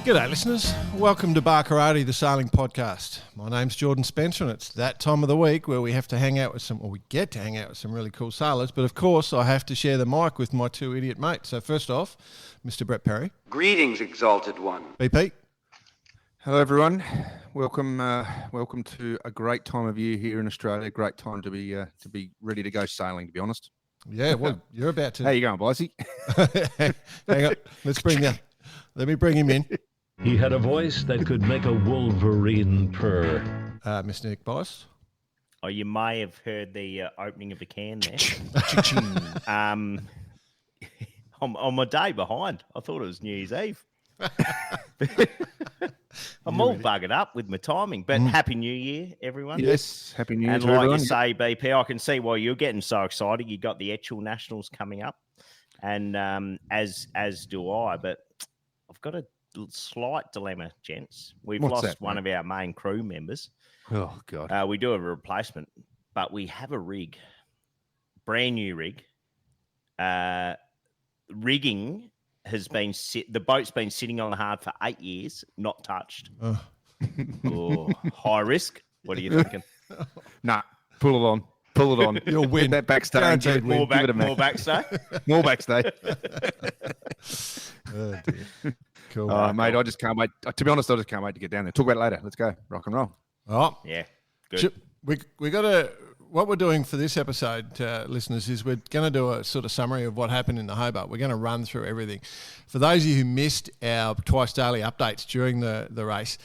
G'day listeners, welcome to Barkarati, the sailing podcast. My name's Jordan Spencer and it's that time of the week where we have to hang out with we get to hang out with some really cool sailors, but of course I have to share the mic with my two idiot mates. So first off, Mr. Brett Perry. Greetings, Exalted One. BP. Hello everyone, welcome to a great time of year here in Australia, great time to be ready to go sailing, to be honest. Yeah, well, you're about to... How you going, Bicey? Hang on, let me bring him in. He had a voice that could make a wolverine purr. Mr. Nick Bice. Oh, you may have heard the opening of the can there. I'm a day behind. I thought it was New Year's Eve. I'm all buggered up with my timing, but Happy New Year, everyone. Yes, Happy New Year and to like everyone. you say, BP, I can see why you're getting so excited. You got the actual Nationals coming up, and as do I, but I've got a slight dilemma, gents. We've lost one of our main crew members. Oh, God. We do have a replacement, but we have a rig, brand new rig. Rigging has been the boat's been sitting on the hard for 8 years, not touched. Oh, high risk. What are you thinking? Nah, pull it on. Pull it on. You'll win. That backstay. More backstay. More backstay. Oh, dear. Cool. Mate, I just can't wait. To be honest, I just can't wait to get down there. Talk about it later. Let's go. Rock and roll. Oh, yeah. Good. We got to... What we're doing for this episode, listeners, is we're going to do a sort of summary of what happened in the Hobart. We're going to run through everything. For those of you who missed our twice daily updates during the race,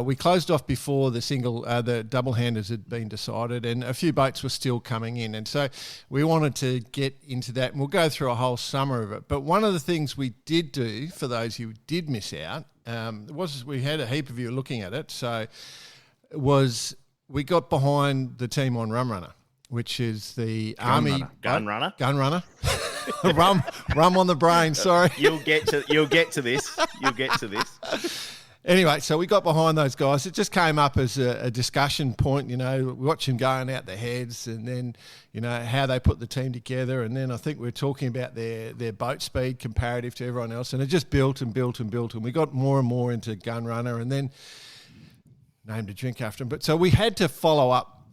we closed off before the double-handers had been decided, and a few boats were still coming in. And so we wanted to get into that, and we'll go through a whole summer of it. But one of the things we did do, for those who did miss out, was we had a heap of you looking at it. So it was... We got behind the team on Rum Runner, which is the Army Gun runner. rum on the brain. Sorry, You'll get to this. Anyway, so we got behind those guys. It just came up as a discussion point. You know, we watch them going out their heads, and then how they put the team together, and then I think we were talking about their boat speed comparative to everyone else, and it just built and built and built, and we got more and more into Gun Runner, and then. Named a drink after him. But so we had to follow up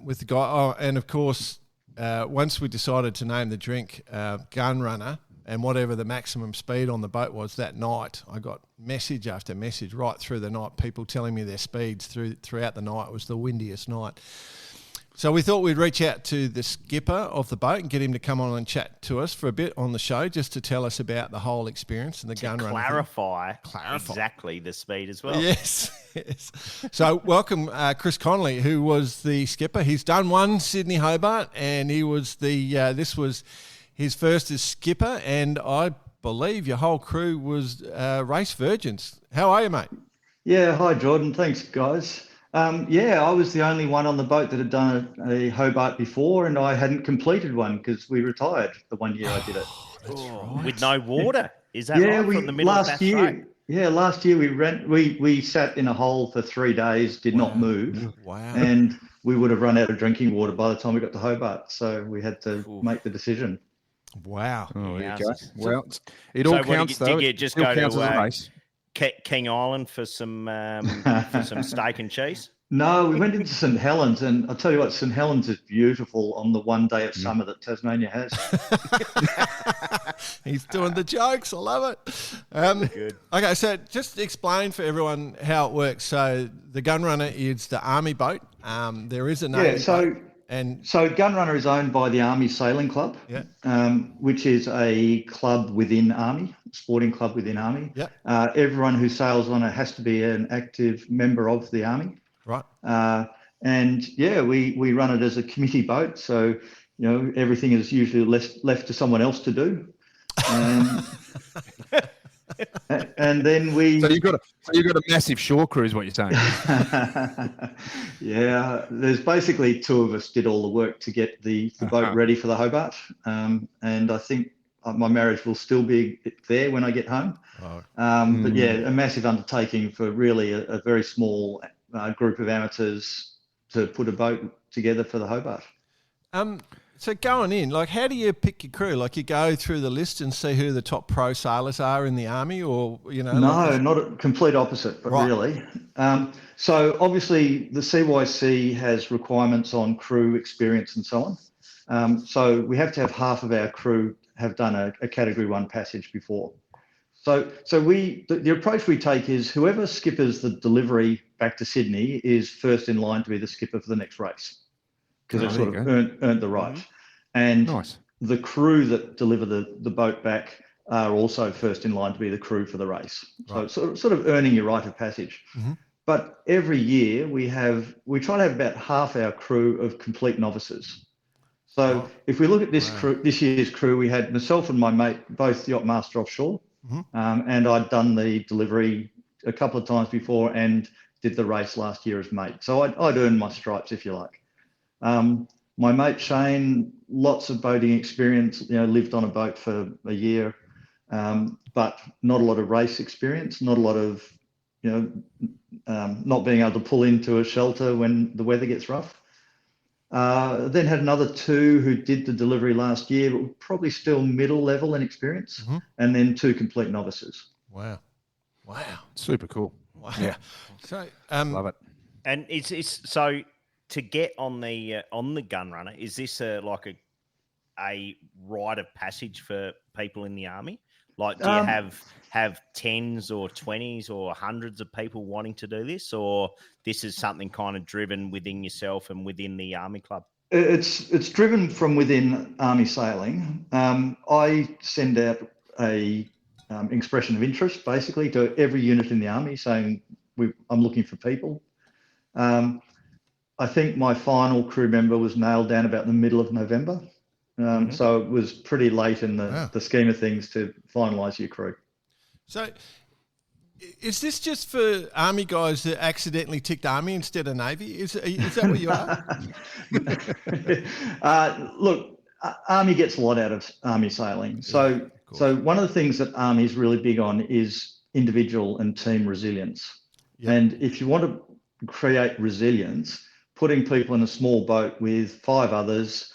with the guy. Oh, and of course, once we decided to name the drink Gun Runner and whatever the maximum speed on the boat was that night, I got message after message right through the night, people telling me their speeds throughout the night. It was the windiest night. So we thought we'd reach out to the skipper of the boat and get him to come on and chat to us for a bit on the show, just to tell us about the whole experience and the Gun Runner. Clarify exactly the speed as well. Yes. So welcome Chris Connelly, who was the skipper. He's done one Sydney Hobart, and he was this was his first as skipper, and I believe your whole crew was race virgins. How are you, mate? Yeah, hi Jordan. Thanks, guys. I was the only one on the boat that had done a Hobart before, and I hadn't completed one because we retired the 1 year I did it. Right. With no water, is that right? From the middle of that straight? Yeah, last year we sat in a hole for 3 days, did not move. Wow. And we would have run out of drinking water by the time we got to Hobart, so we had to make the decision. Wow. Oh, Yeah, there you go. so- Well, it all counts, though. Did you It just still go counts as a to race. King Island for some steak and cheese? No, we went into St Helens, and I'll tell you what, St Helens is beautiful on the 1 day of summer that Tasmania has. He's doing the jokes. I love it. Good. Okay, so just explain for everyone how it works. So the Gun Runner is the Army boat. There is a name. So Gun Runner is owned by the Army Sailing Club, which is a club within Army, sporting club within Army. Yep. Everyone who sails on it has to be an active member of the Army. Right. We run it as a committee boat, so everything is usually left to someone else to do. And then we. So you've got a massive shore crew, is what you're saying. Yeah, there's basically 2 of us did all the work to get the boat ready for the Hobart, and I think my marriage will still be there when I get home. But yeah, a massive undertaking for really a very small group of amateurs to put a boat together for the Hobart. So going in, like, how do you pick your crew? Like, you go through the list and see who the top pro sailors are in the army, or No, like not a complete opposite, but Right. really. So obviously the CYC has requirements on crew experience and so on. So we have to have half of our crew have done a Category 1 passage before. So the approach we take is whoever skippers the delivery back to Sydney is first in line to be the skipper for the next race, because they've sort of earned the right. And Nice. the crew that deliver the boat back are also first in line to be the crew for the race. Right. So sort of earning your rite of passage. But every year we try to have about half our crew of complete novices. So if we look at this year's crew, we had myself and my mate, both yacht master offshore, and I'd done the delivery a couple of times before and did the race last year as mate. So I'd earned my stripes, if you like. My mate Shane, lots of boating experience, lived on a boat for a year, but not a lot of race experience, not a lot of, not being able to pull into a shelter when the weather gets rough. Then had another two who did the delivery last year, but were probably still middle level in experience, and then two complete novices. Wow. Super cool. Wow. Yeah. So Love it. And it's so to get on the gun runner, is this a rite of passage for people in the army? Like, do you have tens or 20s or hundreds of people wanting to do this, or this is something kind of driven within yourself and within the Army Club? It's driven from within Army Sailing. I send out a expression of interest basically to every unit in the Army saying I'm looking for people. I think my final crew member was nailed down about the middle of November. So it was pretty late in the scheme of things to finalise your crew. So is this just for Army guys that accidentally ticked Army instead of Navy? Is that what you are? Look, Army gets a lot out of Army Sailing. So one of the things that Army is really big on is individual and team resilience. Yep. And if you want to create resilience, putting people in a small boat with 5 others,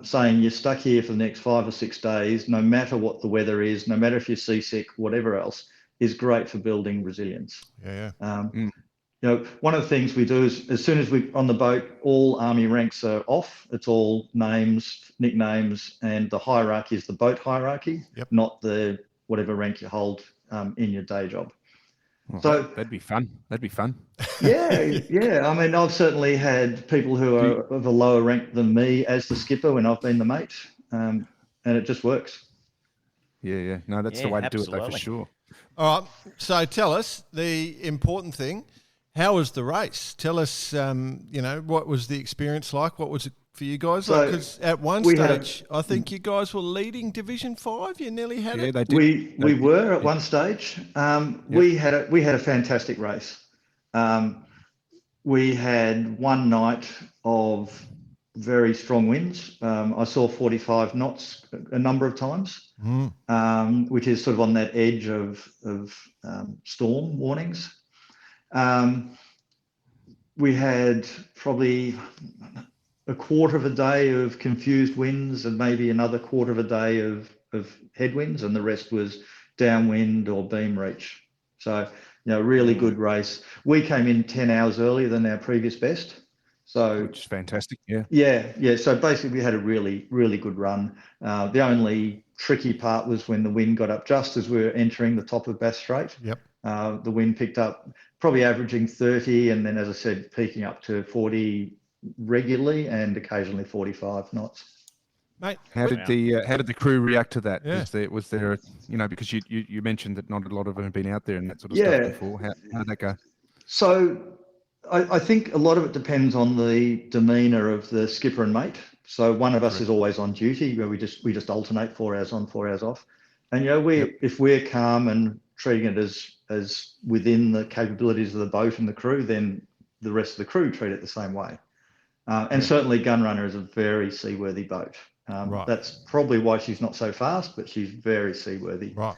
saying you're stuck here for the next 5 or 6 days, no matter what the weather is, no matter if you're seasick, whatever else, is great for building resilience. One of the things we do is as soon as we're on the boat, all Army ranks are off. It's all names, nicknames, and the hierarchy is the boat hierarchy, not the whatever rank you hold in your day job. Oh, so that'd be fun. Yeah. I mean, I've certainly had people who are of a lower rank than me as the skipper when I've been the mate, and it just works. Yeah. No, that's the way to do it, though, for sure. All right. So tell us the important thing. How was the race? Tell us, what was the experience like? What was it for you guys? Because at one stage, I think you guys were leading Division 5. You nearly had it. Yeah, they did. We were at one stage. We had a fantastic race. We had one night of very strong winds. I saw 45 knots a number of times, which is sort of on that edge of storm warnings. We had probably a quarter of a day of confused winds and maybe another quarter of a day of headwinds, and the rest was downwind or beam reach. So, really good race. We came in 10 hours earlier than our previous best. So, which is fantastic. Yeah. Yeah. So basically we had a really, really good run. The only tricky part was when the wind got up just as we were entering the top of Bass Strait. Yep. The wind picked up, probably averaging 30, and then, as I said, peaking up to 40 regularly and occasionally 45 knots. Mate, how did the crew react to that? Yeah. Was there because you mentioned that not a lot of them have been out there and that sort of stuff before. How did that go? So I think a lot of it depends on the demeanour of the skipper and mate. So one of us is always on duty, where we just alternate 4 hours on, 4 hours off. And if we're calm and treating it as within the capabilities of the boat and the crew, then the rest of the crew treat it the same way. And certainly Gunrunner is a very seaworthy boat. That's probably why she's not so fast, but she's very seaworthy. Right.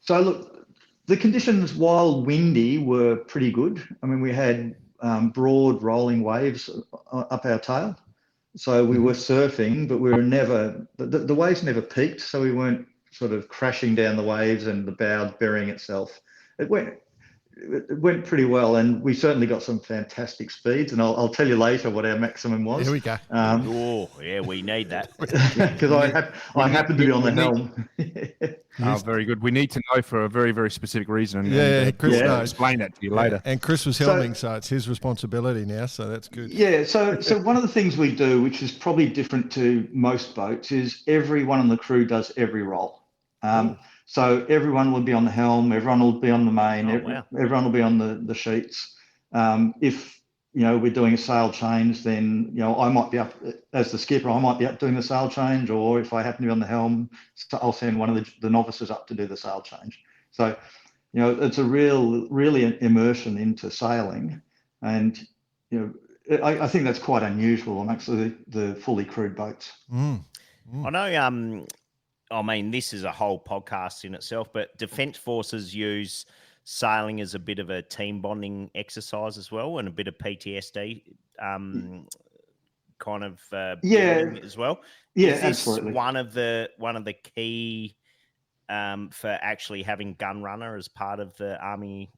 So look, the conditions, while windy, were pretty good. I mean, we had broad rolling waves up our tail. So we were surfing, but we were never, the waves never peaked. So we weren't sort of crashing down the waves and the bow burying itself. It went pretty well, and we certainly got some fantastic speeds. And I'll tell you later what our maximum was. Here we go. We need that. Because I happened to be on the helm. Oh, very good. We need to know for a very, very specific reason. And Chris will knows. Explain that to you later. And Chris was helming, so it's his responsibility now. So that's good. Yeah. So one of the things we do, which is probably different to most boats, is everyone on the crew does every role. So everyone will be on the helm, everyone will be on the main, everyone will be on the sheets. If we're doing a sail change, then I might be up as the skipper. I might be up doing the sail change, or if I happen to be on the helm, I'll send one of the novices up to do the sail change. So it's a really immersion into sailing, and I think that's quite unusual amongst the fully crewed boats. I know. I mean, this is a whole podcast in itself, but Defence Forces use sailing as a bit of a team bonding exercise as well, and a bit of PTSD kind of building as well. Yeah, is this absolutely. One of the key for actually having gun runner as part of the Army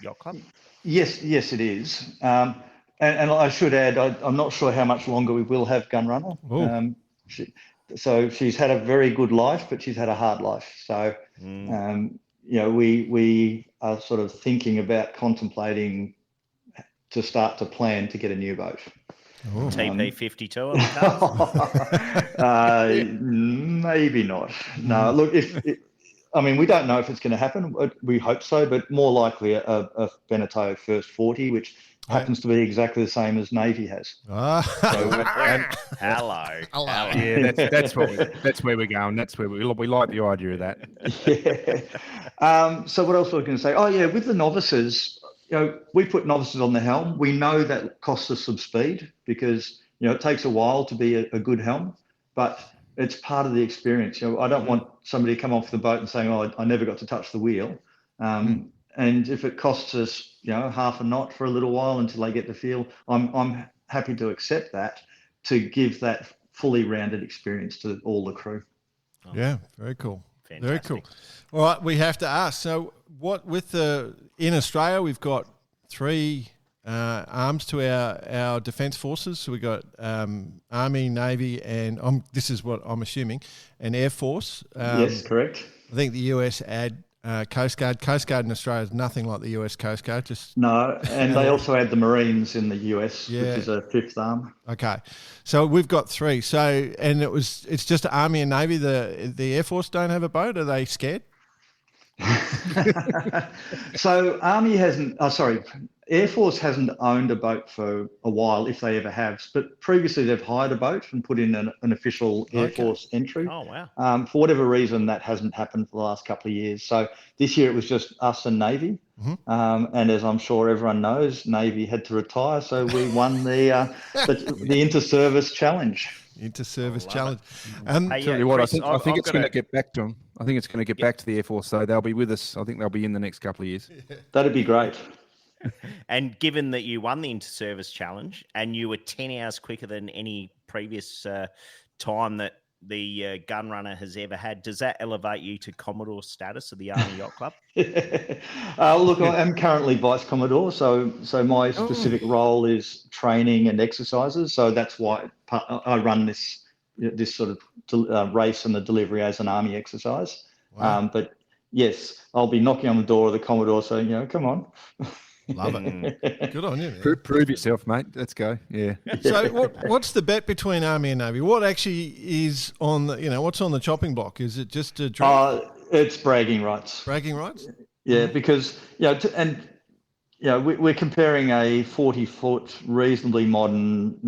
Yacht Club? Yes, it is. And I should add, I'm not sure how much longer we will have gun runner. So she's had a very good life, but she's had a hard life. So, we are sort of thinking about contemplating to start to plan to get a new boat. TP52 on the maybe not. No, look, we don't know if it's going to happen. We hope so, but more likely a Beneteau First 40, which happens to be exactly the same as Navy has. Hello. Yeah, that's where we're going. That's where we like the idea of that. Yeah. So what else was I going to say? Oh yeah, with the novices, we put novices on the helm. We know that costs us some speed because it takes a while to be a good helm, but it's part of the experience. I don't want somebody to come off the boat and saying, "Oh, I never got to touch the wheel." And if it costs us, half a knot for a little while until they get the feel, I'm happy to accept that to give that fully rounded experience to all the crew. Yeah, very cool. Fantastic. Very cool. All right, we have to ask. So, in Australia, we've got three arms to our defence forces. So we've got Army, Navy, and this is what I'm assuming, an Air Force. Yes, correct. I think the US add Coast Guard. Coast Guard in Australia is nothing like the US Coast Guard. No, and they also add the Marines in the US, which is a fifth arm. Okay, so we've got three. So, and it's just Army and Navy. The Air Force don't have a boat. Are they scared? So Army hasn't. Air Force hasn't owned a boat for a while, if they ever have. But previously, they've hired a boat and put in an official Air Force entry. Oh, wow. For whatever reason, that hasn't happened for the last couple of years. So this year, it was just us and Navy. And as I'm sure everyone knows, Navy had to retire. So we won the inter-service challenge. Inter-service challenge. Tell you what, Chris, I think it's going to get back to them. I think it's going to get back to the Air Force, so they'll be with us. I think they'll be in the next couple of years. That'd be great. And given that you won the inter-service challenge and you were 10 hours quicker than any previous time that the gun runner has ever had, does that elevate you to Commodore status of the Army Yacht Club? Look, I am currently Vice Commodore, so my specific role is training and exercises. So that's why I run this sort of race and the delivery as an Army exercise. Wow. But yes, I'll be knocking on the door of the Commodore saying, come on. Love it. Good on you, man. Prove yourself, mate. Let's go. Yeah. So what's the bet between Army and Navy? What actually is on what's on the chopping block? Is it just a drink? It's bragging rights. Bragging rights? Yeah, because we're comparing a 40-foot reasonably modern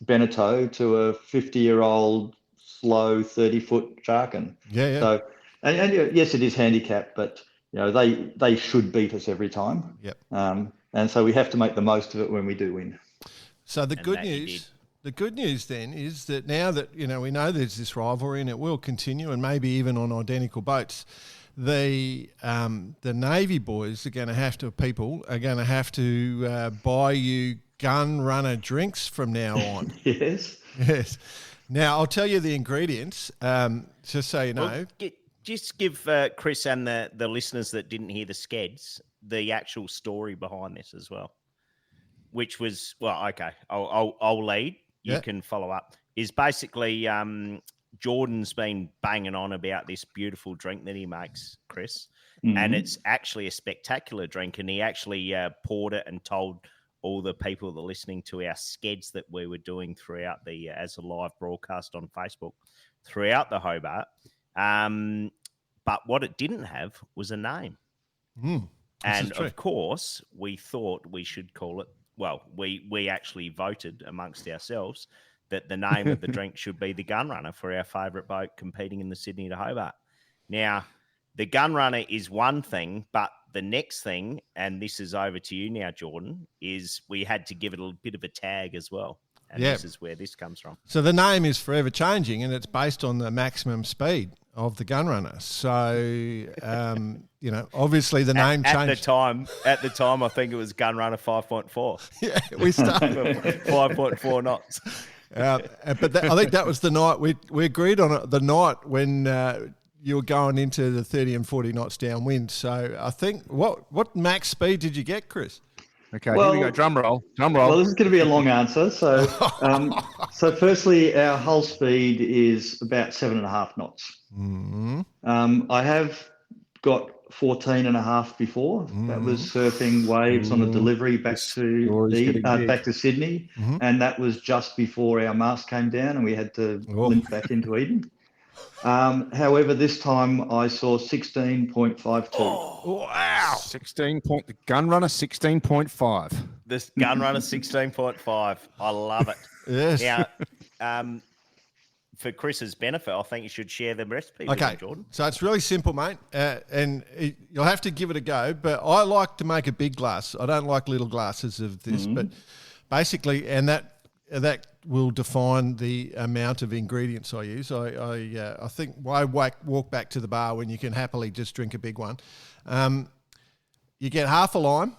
Beneteau to a 50-year-old slow 30-foot Jarkin. Yeah. So and yes, it is handicapped, but they should beat us every time. Yep. And so we have to make the most of it when we do win. So the good news then is that now that we know there's this rivalry and it will continue, and maybe even on identical boats, the Navy boys are going to have to buy you Gun Runner drinks from now on. Yes. Yes. Now, I'll tell you the ingredients, just so you know. Well, just give Chris and the listeners that didn't hear the skeds the actual story behind this as well, which was, well, okay, I'll lead. You can follow up. Is basically Jordan's been banging on about this beautiful drink that he makes, Chris, and it's actually a spectacular drink, and he actually poured it and told all the people that are listening to our skeds that we were doing throughout as a live broadcast on Facebook throughout the Hobart. But what it didn't have was a name. And of course, we thought we should call it, well, we actually voted amongst ourselves that the name of the drink should be the Gun Runner for our favourite boat competing in the Sydney to Hobart. Now, the Gun Runner is one thing, but the next thing, and this is over to you now, Jordan, is we had to give it a bit of a tag as well. And this is where this comes from. So the name is forever changing, and it's based on the maximum speed of the Gun Runner. So, obviously the name changed. At the time, I think it was Gun Runner 5.4. Yeah, we started 5.4 knots. But I think that was the night we agreed on it. The night when you were going into the 30 and 40 knots downwind. So I think what max speed did you get, Chris? Okay, here we go. Drum roll. Well, this is going to be a long answer. So, so firstly, our hull speed is about 7.5 knots. I have got 14.5 before. That was surfing waves on a delivery back to Sydney, and that was just before our mast came down and we had to limp back into Eden. However, this time I saw 16.52. Wow! The Gun Runner 16.5. This Gun Runner 16.5. I love it. Yes. Now, for Chris's benefit, I think you should share the recipe with him, Jordan. So it's really simple, mate, and you'll have to give it a go. But I like to make a big glass. I don't like little glasses of this, but basically, and that will define the amount of ingredients I use. I think why walk back to the bar when you can happily just drink a big one. You get half a lime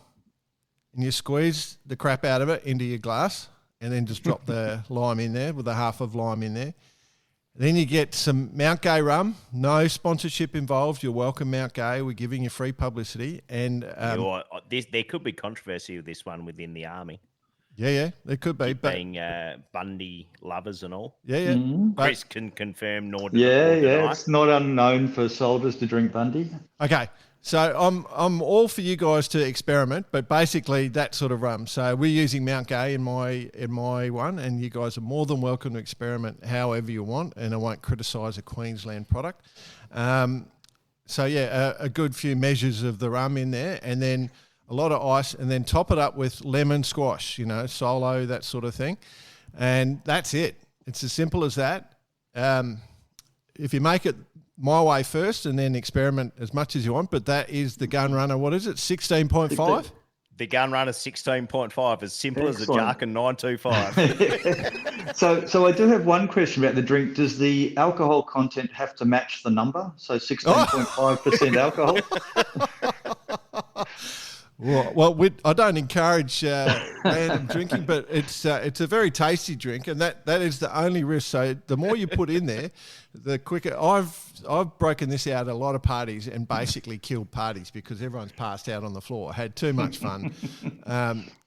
and you squeeze the crap out of it into your glass and then just drop the lime in there with a half of lime in there. Then you get some Mount Gay rum. No sponsorship involved. You're welcome, Mount Gay. We're giving you free publicity. And there could be controversy with this one within the army. Yeah, there could be. Being Bundy lovers and all. Yeah. Chris can confirm nor deny. It's not unknown for soldiers to drink Bundy. Okay, so I'm all for you guys to experiment, but basically that sort of rum. So we're using Mount Gay in my one, and you guys are more than welcome to experiment however you want, and I won't criticise a Queensland product. So a good few measures of the rum in there, and then a lot of ice, and then top it up with lemon squash, solo, that sort of thing. And that's it. It's as simple as that. If you make it my way first and then experiment as much as you want, but that is the Gun Runner, what is it, 16.5? The Gun Runner 16.5, as simple as a Jarkin 925. So I do have one question about the drink. Does the alcohol content have to match the number? So 16.5% alcohol? Well, I don't encourage random drinking, but it's a very tasty drink, and that is the only risk. So the more you put in there, the quicker. I've broken this out at a lot of parties and basically killed parties because everyone's passed out on the floor. Had too much fun.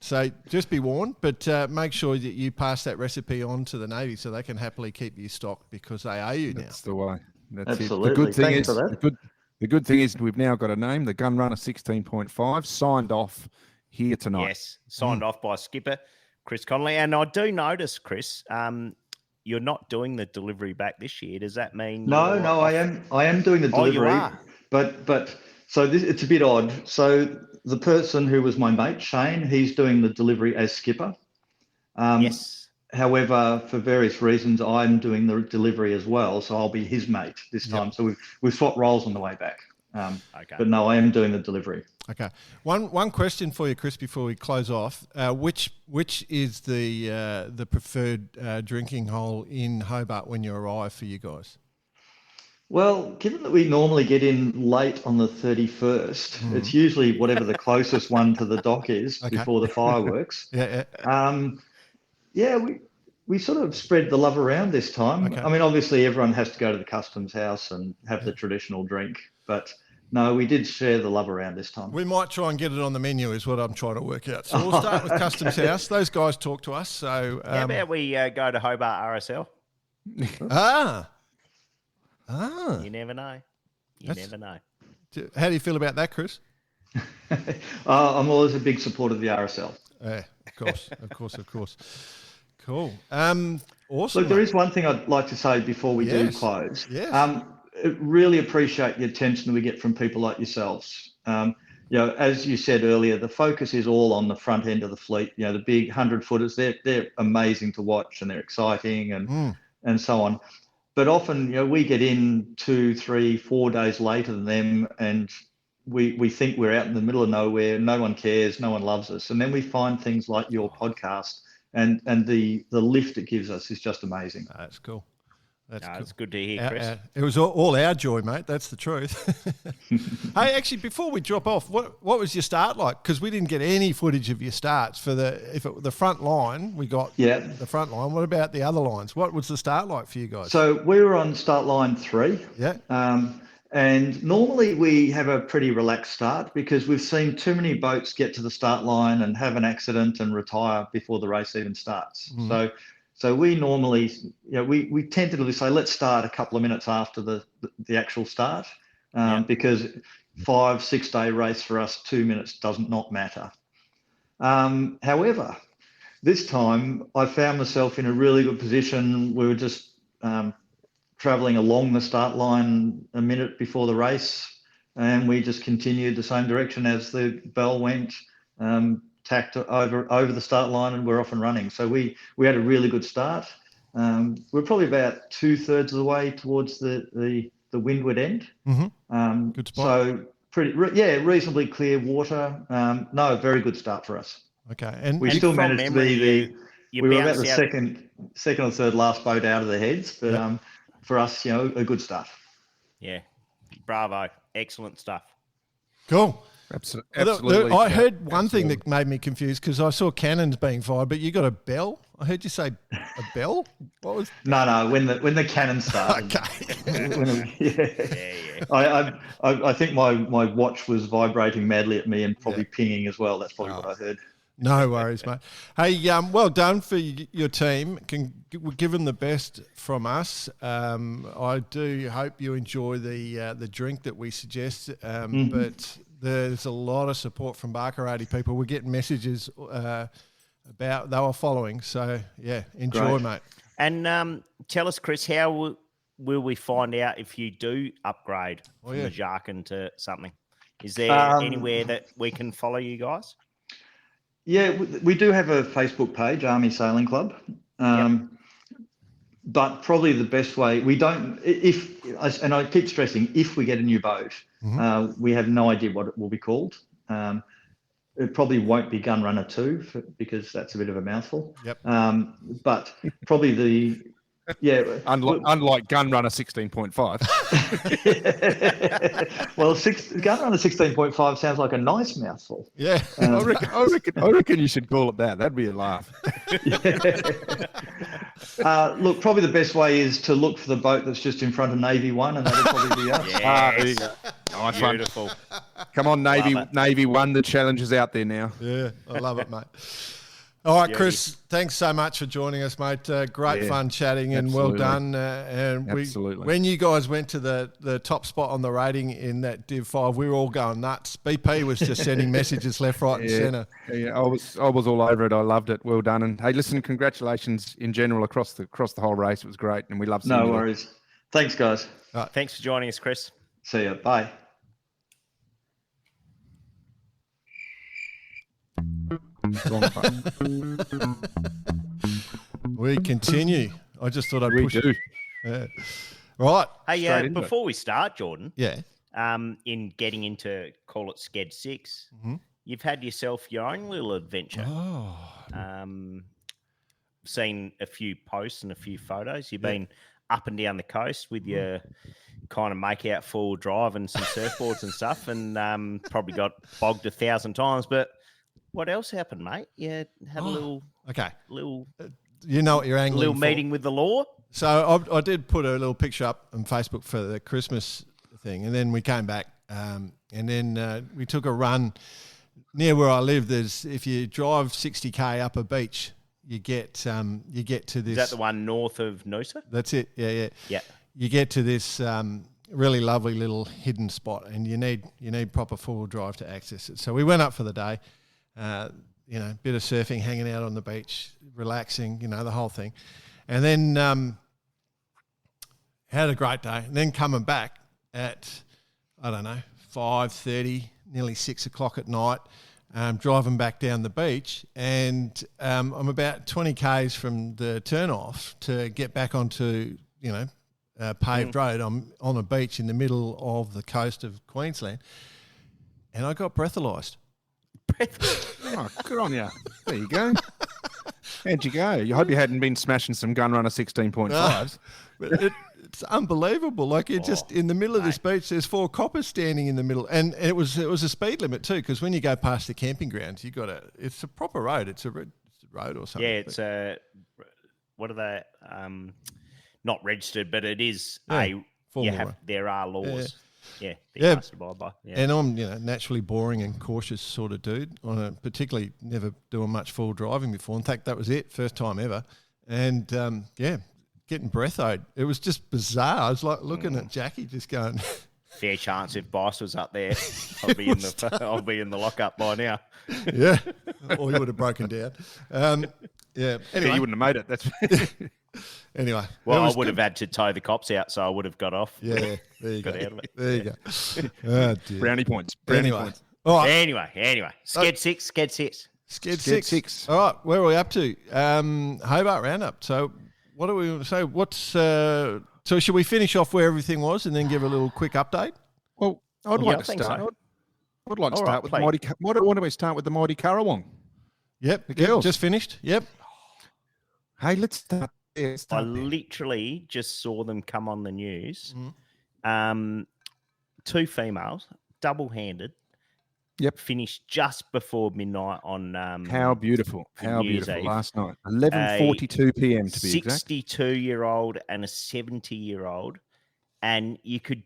So just be warned, but make sure that you pass that recipe on to the Navy so they can happily keep you stocked because they owe you now. That's the way. That's Absolutely. It. The good thing Thanks for that. The good thing is we've now got a name, the Gun Runner 16.5, signed off here tonight. Yes, signed off by Skipper Chris Connelly. And I do notice, Chris, you're not doing the delivery back this year. Does that mean? No, I am doing the delivery. Oh, you are? But so it's a bit odd. So the person who was my mate, Shane, he's doing the delivery as skipper. Yes. However, for various reasons, I'm doing the delivery as well, so I'll be his mate this time. So we've swapped roles on the way back. Okay. But no, I am doing the delivery. Okay. One question for you, Chris, before we close off. Which is the preferred drinking hole in Hobart when you arrive for you guys? Well, given that we normally get in late on the 31st, it's usually whatever the closest one to the dock is before the fireworks. Yeah. Yeah, we sort of spread the love around this time. Okay. I mean, obviously everyone has to go to the customs house and have the traditional drink, but no, we did share the love around this time. We might try and get it on the menu is what I'm trying to work out. So we'll start with Customs House. Those guys talk to us. So How about we go to Hobart RSL? You never know. Never know. How do you feel about that, Chris? I'm always a big supporter of the RSL. Yeah, of course. Cool. Awesome. Look, there is one thing I'd like to say before we do close. Yes. Really appreciate the attention that we get from people like yourselves. As you said earlier, the focus is all on the front end of the fleet. The big 100-footers, they're amazing to watch and they're exciting and so on. But often, we get in 2, 3, 4 days later than them, and we think we're out in the middle of nowhere. No one cares. No one loves us. And then we find things like your podcast, and the lift it gives us is just amazing. That's cool. It's good to hear, Chris. It was all our joy, mate. That's the truth. Hey, actually, before we drop off, what was your start like? Because we didn't get any footage of your starts for the front line. We got the front line. What about the other lines? What was the start like for you guys? So we were on start line 3. Yeah. And normally we have a pretty relaxed start because we've seen too many boats get to the start line and have an accident and retire before the race even starts. So we normally, we tentatively say, let's start a couple of minutes after the actual start because 5-6 day race for us, 2 minutes does not matter. However, this time I found myself in a really good position. We were just traveling along the start line a minute before the race, and we just continued the same direction as the bell went. Tacked over the start line, and we're off and running. So we had a really good start. We're probably about 2/3 of the way towards the windward end. Good spot. So reasonably clear water. Very good start for us. Okay, and we still managed to be we were about the second or third last boat out of the heads, but for us, a good start. Yeah, bravo, excellent stuff. Cool. Absolutely. I heard one thing that made me confused because I saw cannons being fired, but you got a bell. I heard you say a bell. What was? No. When the cannon started. Okay. I think my watch was vibrating madly at me and probably pinging as well. That's probably what I heard. No worries, mate. Hey, well done for your team. We're given the best from us. I do hope you enjoy the drink that we suggest, but there's a lot of support from Barkarati people. We're getting messages about they were following. So, enjoy, mate. And tell us, Chris, how will we find out if you do upgrade from the Jarkin to something? Is there anywhere that we can follow you guys? Yeah, we do have a Facebook page, Army Sailing Club. But probably the best way, and I keep stressing, if we get a new boat, we have no idea what it will be called. It probably won't be Gunrunner 2 because that's a bit of a mouthful. Yep. But probably unlike Gunrunner 16.5. Well, Gunrunner 16.5 sounds like a nice mouthful. Yeah, I reckon you should call it that. That'd be a laugh. Look, probably the best way is to look for the boat that's just in front of Navy 1, and that'll probably be us. There you go. Nice one. Beautiful. Come on, Navy 1. The challenge is out there now. Yeah, I love it, mate. All right, Chris, thanks so much for joining us, mate. Great fun chatting and well done. Absolutely. When you guys went to the top spot on the rating in that Div 5, we were all going nuts. BP was just sending messages left, right and centre. Yeah, I was all over it. I loved it. Well done. And hey, listen, congratulations in general across the whole race. It was great, and we love seeing you. No worries. Thanks, guys. Right. Thanks for joining us, Chris. See ya. Bye. We continue. I just thought I'd push do. it. Right. Hey, before we start, Jordan. Yeah. In getting into, call it Sked 6, you've had yourself your own little adventure. Oh. Seen a few posts and a few photos. You've been up and down the coast with your kind of make out full drive and some surfboards and stuff, and probably got bogged 1,000 times. But what else happened, mate? You had a little you know what you're angling little for. meeting with the law. So I did put a little picture up on Facebook for the Christmas thing, and then we came back, and then we took a run near where I live. If you drive 60k up a beach, you get to this. Is that the one north of Noosa? That's it. Yeah. You get to this really lovely little hidden spot, and you need proper four-wheel drive to access it. So we went up for the day, bit of surfing, hanging out on the beach, relaxing, the whole thing, and then had a great day. And then coming back at 5:30, nearly 6 o'clock at night, driving back down the beach, and I'm about 20 k's from the turn-off to get back onto paved road. I'm on a beach in the middle of the coast of Queensland, and I got breathalyzed. Oh, good on you. There you go. How'd you go? You hope you hadn't been smashing some gun runner 16.5s. But it's unbelievable. Like just in the middle of this beach, there's 4 coppers standing in the middle, and it was a speed limit too. Because when you go past the camping grounds, it's a proper road. It's a road or something. Yeah, it's what are they? Not registered, but it is there are laws. Yeah, that you must abide by. Yeah. And I'm naturally boring and cautious sort of dude. Particularly never doing much full driving before. In fact, that was it, first time ever. And getting breathalyzed. It was just bizarre. I was like looking at Jackie, just going. Fair chance if Bice was up there, I'll be in the lockup by now. Yeah, or he would have broken down. Anyway, you wouldn't have made it. That's. Anyway. Well, I would have had to tow the cops out, so I would have got off. Yeah, there you go. Out of it. There you go. Oh, dear. Brownie points. Points. All right. Anyway. Sked 6. Sked 6. All right, where are we up to? Hobart Roundup. So what do we want to say? So should we finish off where everything was and then give a little quick update? Well, I'd like to start. So. I'd like to start with the mighty. Why don't we start with the mighty Currawong? Yep, the girls. Just finished. Yep. Hey, let's start. I literally just saw them come on the news. 2 females, double-handed. Yep. Finished just before midnight on. How beautiful! How beautiful! Last night, 11:42 p.m. to be exact. 62-year-old and a 70-year-old, and you could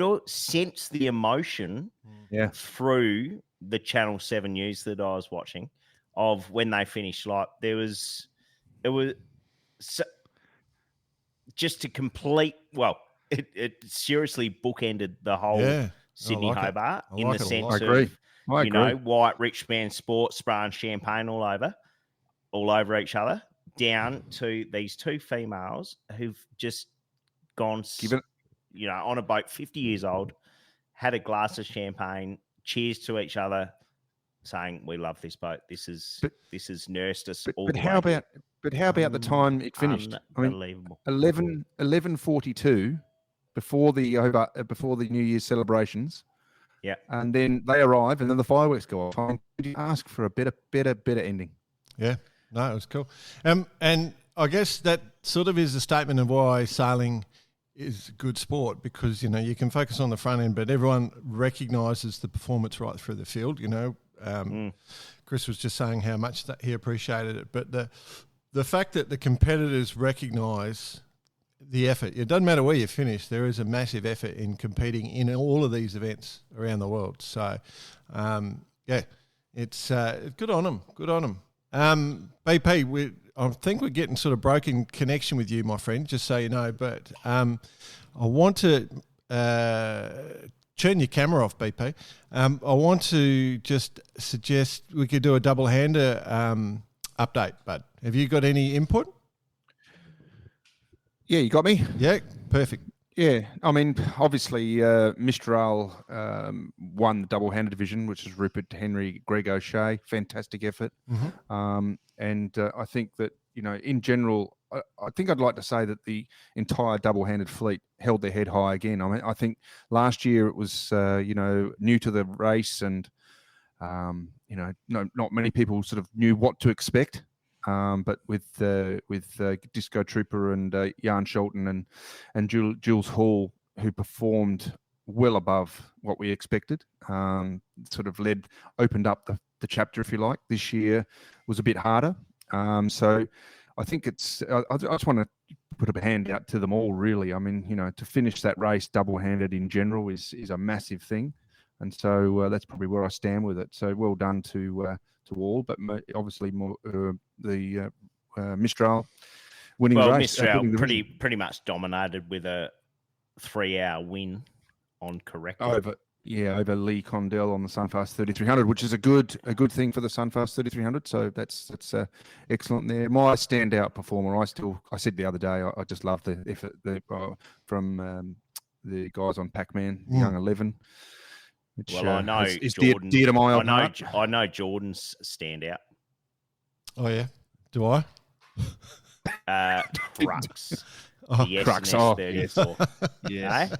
all sense the emotion through the Channel 7 news that I was watching of when they finished. Like it was. So, just to complete, it seriously bookended the whole Sydney Hobart in the sense of, I agree. white rich man sports spraying champagne all over each other, down to these 2 females who've just gone, on a boat, 50 years old, had a glass of champagne, cheers to each other, saying, "We love this boat. This has nursed us all." But how about the time it finished? Unbelievable. 11:42 before the New Year's celebrations. Yeah. And then they arrive, and then the fireworks go off. Could you ask for a better ending? Yeah. No, it was cool. And I guess that sort of is a statement of why sailing is good sport, because you can focus on the front end, but everyone recognises the performance right through the field. Chris was just saying how much that he appreciated it, but the fact that the competitors recognise the effort, it doesn't matter where you finish, there is a massive effort in competing in all of these events around the world. So, it's good on them. Good on them. BP, I think we're getting sort of broken connection with you, my friend, just so you know, but I want to turn your camera off, BP. I want to just suggest we could do a double-hander update, but have you got any input? Yeah, you got me? Yeah, perfect. Yeah, I mean, obviously, Mistral won the double-handed division, which is Rupert Henry, Greg O'Shea. Fantastic effort. Mm-hmm. And I think that, in general, I think I'd like to say that the entire double-handed fleet held their head high again. I mean, I think last year it was, new to the race and, not many people sort of knew what to expect. But with Disco Trooper and Jan Scholten and Jules Hall who performed well above what we expected. Sort of opened up the chapter, if you like. This year was a bit harder. So I think I just want to put a hand out to them all, really. I mean, to finish that race double-handed in general is a massive thing. And so that's probably where I stand with it. So well done to all, but obviously more the Mistral winning the race. Mistral pretty much dominated with a 3-hour win on correct. Over Lee Condell on the Sunfast 3300, which is a good thing for the Sunfast 3300. So that's excellent there. My standout performer, I said the other day, I just love the effort from the guys on Pac-Man, the Young 11. Which, I know is Jordan. Dear to my old heart. I know Jordan's standout. Oh yeah, do I? Crux. The Crux. S2H. Yes. Eh?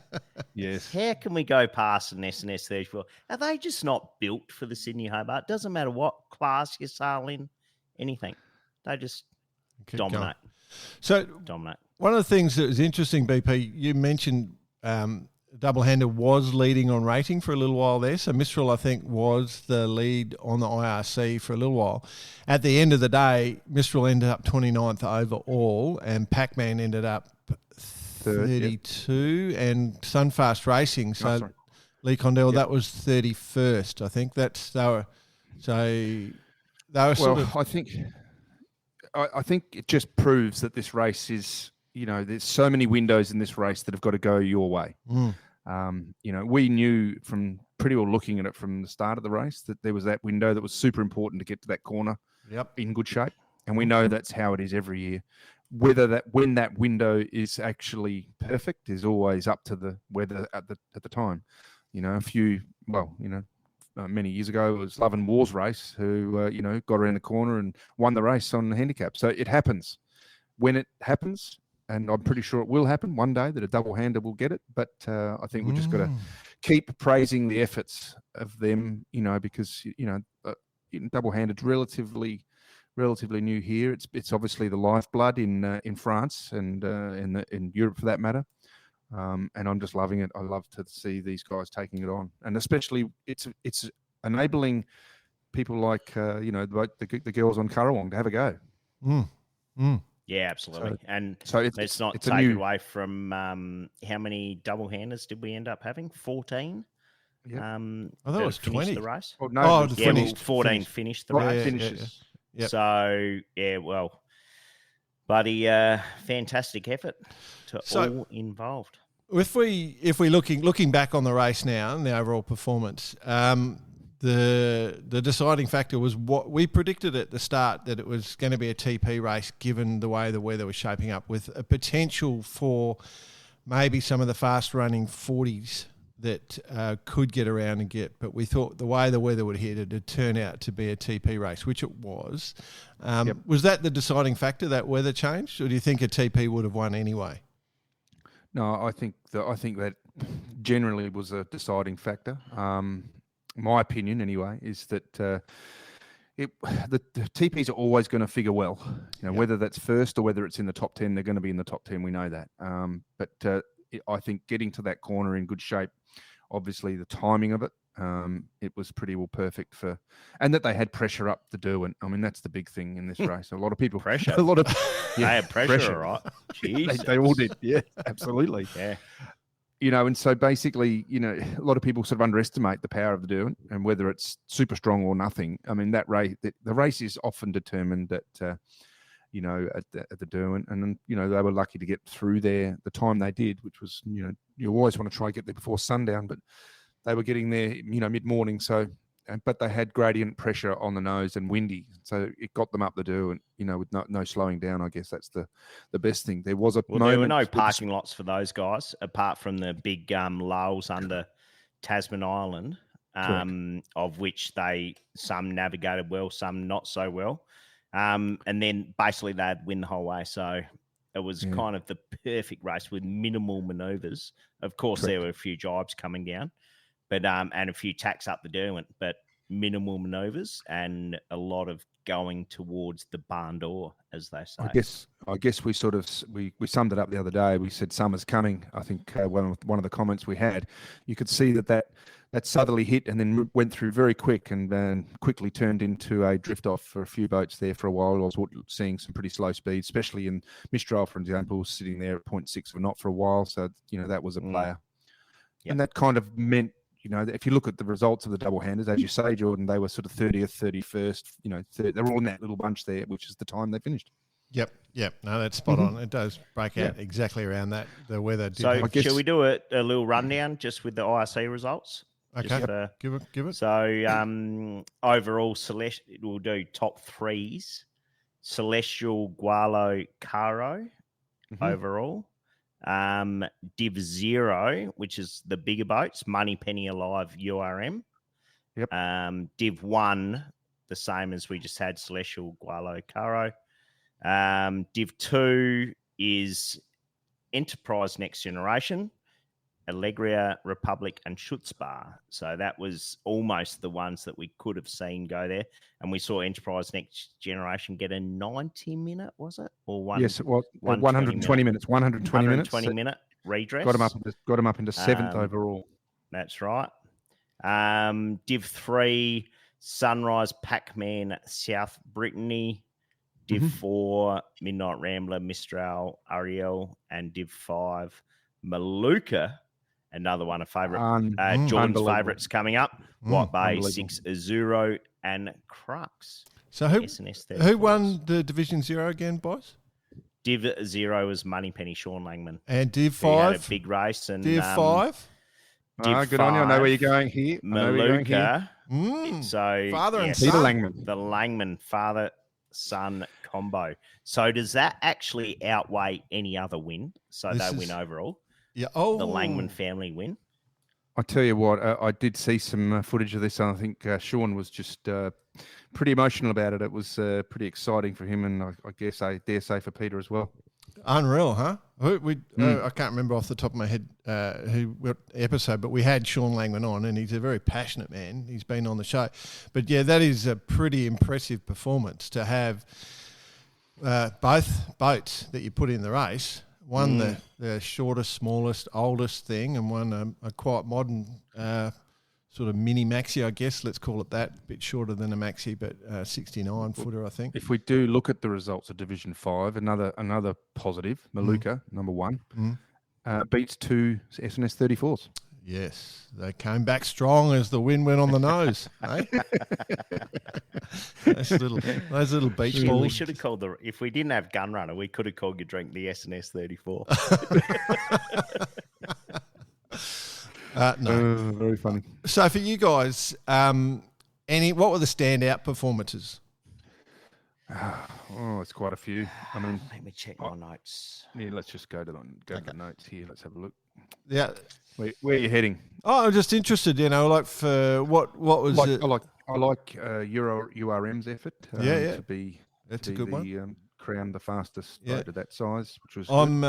Yes. How can we go past an S2H? Are they just not built for the Sydney Hobart? Doesn't matter what class you sail in, anything. They just dominate. Going. So dominate. One of the things that was interesting, BP, you mentioned double-hander was leading on rating for a little while there. So Mistral, I think, was the lead on the IRC for a little while. At the end of the day, Mistral ended up 29th overall, and Pac-Man ended up 32, and Sunfast Racing. So Lee Condell, that was 31st. I think they were sort of. I think it just proves that this race is. There's so many windows in this race that have got to go your way. We knew from pretty well looking at it from the start of the race that there was that window that was super important to get to that corner in good shape. And we know that's how it is every year. When that window is actually perfect is always up to the weather at the time. Many years ago, it was Love and War's race who, got around the corner and won the race on the handicap. So it happens. When it happens, and I'm pretty sure it will happen one day that a double-hander will get it. But I think we've just got to keep praising the efforts of them, because, double-handed's relatively new here. It's obviously the lifeblood in France and in Europe for that matter. And I'm just loving it. I love to see these guys taking it on. And especially it's enabling people like, the girls on Currawong to have a go. Yeah, absolutely. So let's not take away from how many double-handers did we end up having? 14? Yeah. I thought it was 20. The race? Oh, no, 14 finished the race. Finishes. Yeah. So, bloody fantastic effort to all involved. If we're looking back on the race now and the overall performance, the deciding factor was what we predicted at the start, that it was going to be a TP race given the way the weather was shaping up, with a potential for maybe some of the fast running 40s that could get around and get. But we thought the way the weather would hit, it would turn out to be a TP race, which it was. Was that the deciding factor, that weather change, or do you think a TP would have won anyway? No, I think that generally was a deciding factor. My opinion, anyway, is that the TPs are always going to figure well. Whether that's first or whether it's in the top 10, they're going to be in the top 10. We know that. But I think getting to that corner in good shape, obviously the timing of it, it was pretty well perfect and that they had pressure up the Derwent. I mean, that's the big thing in this race. A lot of people pressure. They had pressure, all right. Jeez. They all did. Yeah, absolutely. Yeah. And so basically, a lot of people sort of underestimate the power of the Derwent and whether it's super strong or nothing. I mean, that race, the race is often determined at the Derwent, and then, they were lucky to get through there the time they did, which was, you always want to try and get there before sundown, but they were getting there, mid-morning. So, but they had gradient pressure on the nose and windy, so it got them up the Derwent, with no slowing down. I guess that's the best thing. There was there were no parking lots for those guys, apart from the big lulls under Tasman Island, of which some navigated well, some not so well. And then basically they'd win the whole way. So it was kind of the perfect race with minimal manoeuvres. Of course, there were a few jibes coming down, but and a few tacks up the Derwent. But minimal manoeuvres and a lot of going towards the barn door, as they say. I guess we sort of we summed it up the other day. We said summer's coming. I think one of the comments we had, you could see that southerly hit and then went through very quick and then quickly turned into a drift off for a few boats there for a while. I was seeing some pretty slow speeds, especially in Mistral, for example, sitting there at 0.6 of a knot for a while. So that was a player, and that kind of meant. If you look at the results of the double-handers, as you say, Jordan, they were sort of 30th, 31st, they were all in that little bunch there, which is the time they finished. Yep. No, that's spot on. It does break out exactly around that, the weather. So shall we do a little rundown just with the IRC results? Okay, give it. So overall, we'll do top threes. Celestial, Gualo, Caro overall. Div 0, which is the bigger boats, Money Penny Alive, URM. Yep. Div 1, the same as we just had, Celestial, Gualo, Caro. Div 2 is Enterprise Next Generation, Allegria, Republic, and Schutzbar. So that was almost the ones that we could have seen go there. And we saw Enterprise Next Generation get a 90-minute, was it? Or one? Yes, it was 120 minutes. 120 minutes. 120-minute redress. Got them up into 7th overall. That's right. Div 3, Sunrise, Pac-Man, South Brittany. Div 4, Midnight Rambler, Mistral, Ariel. And Div 5, Maluka. Another one of Jordan's favourites coming up. White Bay, 6 Azuro, and Crux. So who won the Division 0 again, boys? Div 0 was Moneypenny, Sean Langman. And Div 5? He had a big race. And Div 5? Good on you. I know where you're going here. Maluka. So father and son. Peter Langman. The Langman father-son combo. So does that actually outweigh any other win? So they win overall? Yeah. The Langman family win. I tell you what, I did see some footage of this, and I think Sean was just pretty emotional about it. It was pretty exciting for him, and I guess I dare say for Peter as well. Unreal, huh? I can't remember off the top of my head what episode, but we had Sean Langman on, and he's a very passionate man. He's been on the show. But, yeah, that is a pretty impressive performance to have both boats that you put in the race. One the shortest, smallest, oldest thing, and one a quite modern sort of mini maxi, I guess. Let's call it that. A bit shorter than a maxi, but 69 footer, I think. If we do look at the results of Division 5, another positive, Maluka, number 1, beats 2 S&S 34s. Yes, they came back strong as the wind went on the nose. Eh? those little beach balls. We should have called if we didn't have Gunrunner, we could have called your drink the S&S 34. No, very funny. So for you guys, what were the standout performances? It's quite a few. I mean, let me check my notes. Yeah, let's just go to the notes here. Let's have a look. Yeah. Where are you heading? Oh, I'm just interested, like for what was it? I like URM's effort. To be that's a good one. Crowned the fastest boat of that size, which was. I'm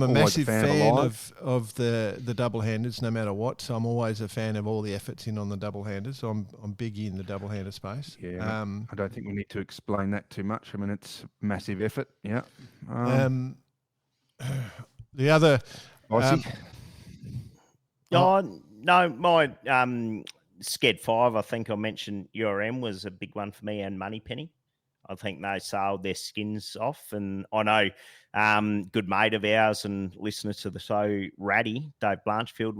a massive fan of the double handers, no matter what. So I'm always a fan of all the efforts in on the double handers. So I'm big in the double hander space. Yeah. I don't think we need to explain that too much. I mean, it's a massive effort. Yeah. The other. No, my Sked 5, I think I mentioned URM was a big one for me, and Moneypenny. I think they sailed their skins off, and I know good mate of ours and listener to the show, Raddy, Dave Blanchfield,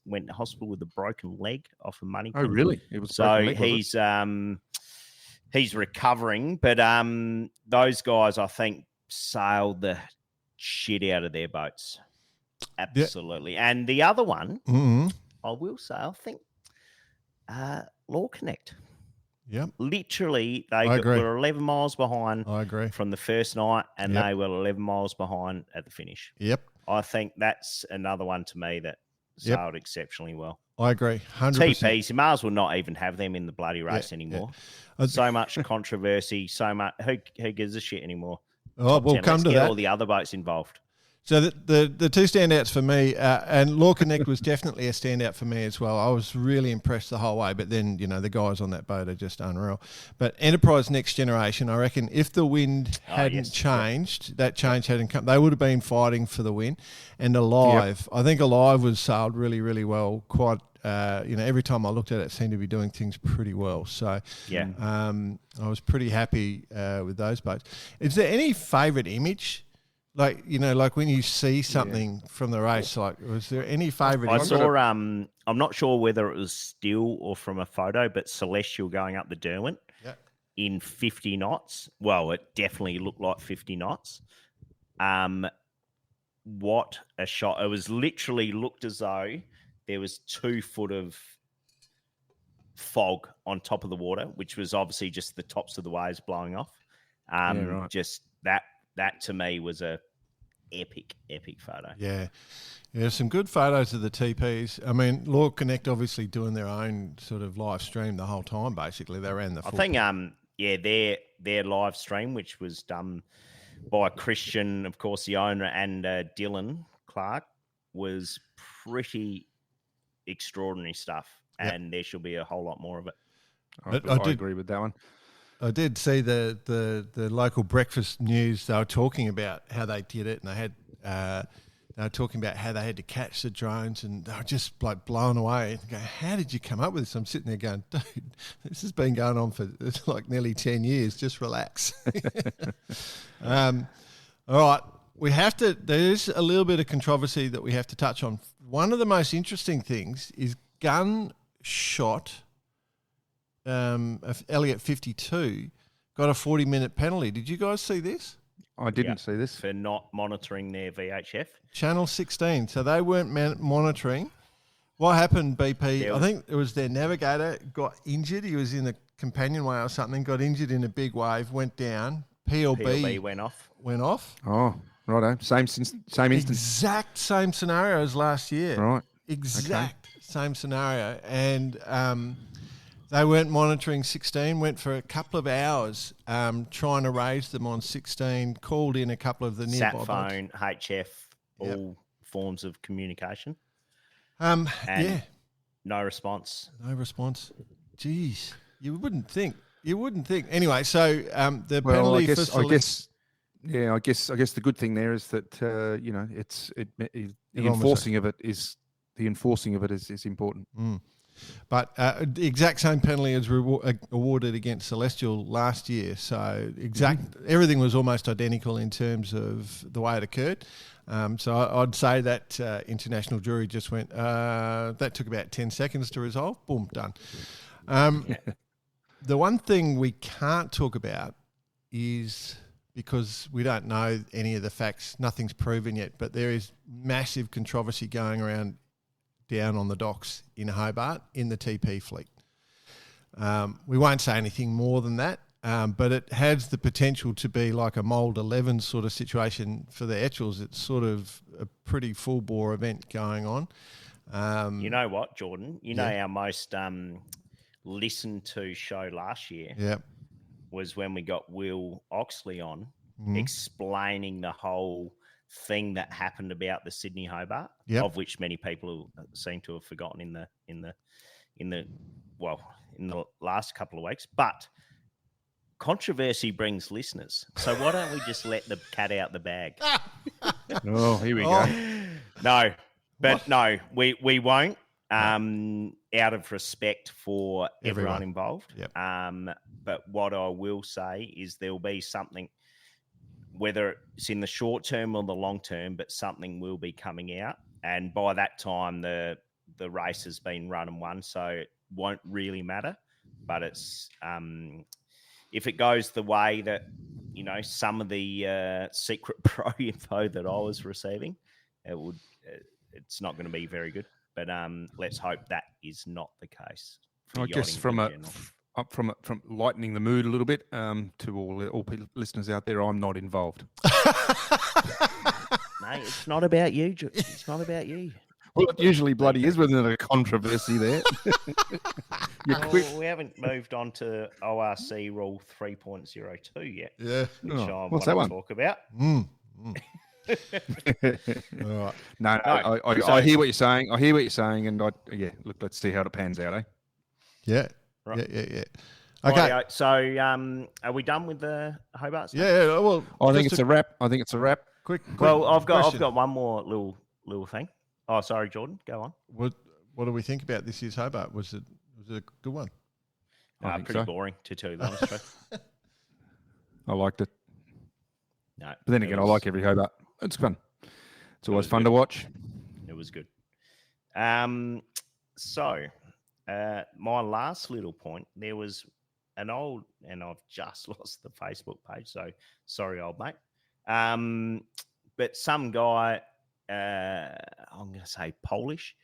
went to hospital with a broken leg off of Moneypenny. Oh, really? It was so he's recovering, but those guys, I think, sailed the shit out of their boats. Absolutely. Yeah. And the other one, I will say, I think Law Connect. Yeah. Literally, they were 11 miles behind from the first night, and they were 11 miles behind at the finish. Yep. I think that's another one to me that sailed exceptionally well. I agree, 100%. TPs, you might as well not even have them in the bloody race anymore. Yeah. So much controversy, so much. Who gives a shit anymore? Oh, we'll come to that. All the other boats involved. So the two standouts for me, and Law Connect was definitely a standout for me as well. I was really impressed the whole way, but then, the guys on that boat are just unreal. But Enterprise Next Generation, I reckon if the wind hadn't changed, that change hadn't come, they would have been fighting for the win. And Alive, I think Alive was sailed really, really well. Quite, every time I looked at it seemed to be doing things pretty well. So I was pretty happy with those boats. Is there any favourite image? Like when you see something from the race, was there any favourite? I saw. I'm not sure whether it was still or from a photo, but Celestial going up the Derwent in 50 knots. Well, it definitely looked like 50 knots. What a shot! It was literally looked as though there was 2 foot of fog on top of the water, which was obviously just the tops of the waves blowing off. Just that to me was a epic photo. Yeah, some good photos of the TPs. I mean, Law Connect obviously doing their own sort of live stream the whole time. Basically, they ran the. I think their live stream, which was done by Christian, of course, the owner, and Dylan Clark, was pretty extraordinary stuff, and there should be a whole lot more of it. I agree with that one. I did see the local breakfast news. They were talking about how they did it, and they were talking about how they had to catch the drones, and they were just like blown away. And go, how did you come up with this? I'm sitting there going, dude, this has been going on for like nearly 10 years. Just relax. All right, there's a little bit of controversy that we have to touch on. One of the most interesting things is gun shot. Elliot 52 got a 40-minute penalty. Did you guys see this? I didn't see this. For not monitoring their VHF. Channel 16. So they weren't monitoring. What happened, BP? I think it was their navigator got injured. He was in a companionway or something, got injured in a big wave, went down. PLB went off. Oh, righto. Same instance. Exact same scenario as last year. Right. Exact same scenario. And they weren't monitoring 16, went for a couple of hours trying to raise them on 16, called in a couple of the nearby Sat phone, HF, all forms of communication. No response. No response. Jeez, you wouldn't think. Anyway, so the penalty for I guess the good thing there is that the enforcing of it is important. Mm. But the exact same penalty as awarded against Celestial last year. So everything was almost identical in terms of the way it occurred. So I'd say that international jury just went, that took about 10 seconds to resolve. Boom, done. The one thing we can't talk about is, because we don't know any of the facts, nothing's proven yet, but there is massive controversy going around down on the docks in Hobart in the TP fleet. We won't say anything more than that, but it has the potential to be like a Mould 11 sort of situation for the Etchells. It's sort of a pretty full-bore event going on. You know what, Jordan? You know our most listened to show last year was when we got Will Oxley on explaining the whole thing that happened about the Sydney Hobart, of which many people seem to have forgotten in the last couple of weeks. But controversy brings listeners, so why don't we just let the cat out the bag? Oh, here we go. No, but no, we won't. Out of respect for everyone involved. But what I will say is there will be something, whether it's in the short term or the long term, but something will be coming out. And by that time, the race has been run and won, so it won't really matter. But it's if it goes the way that, some of the secret pro info that I was receiving, it's not going to be very good. But let's hope that is not the case. I guess from lightening the mood a little bit, to all listeners out there, I'm not involved. No, it's not about you. It's not about you. Well, it usually bloody is when there's a controversy there. We haven't moved on to ORC Rule 3.02 yet. Yeah. Which I what's that one? Talk about. All right. No, I hear what you're saying. And look, let's see how it pans out, eh? Yeah. Right. Yeah. Okay. Okay. So, are we done with the Hobart stuff? Yeah. Well, I think it's a wrap. Quick. Well, I've question. got one more little thing. Oh, sorry, Jordan. Go on. What do we think about this year's Hobart? Was it a good one? Pretty boring, to tell you the honest truth. I liked it. No. But then again, I like every Hobart. It's fun. It's always fun to watch. It was good. So, my last little point, there was an old, and I've just lost the Facebook page, so sorry, old mate. But some guy, I'm going to say Polish,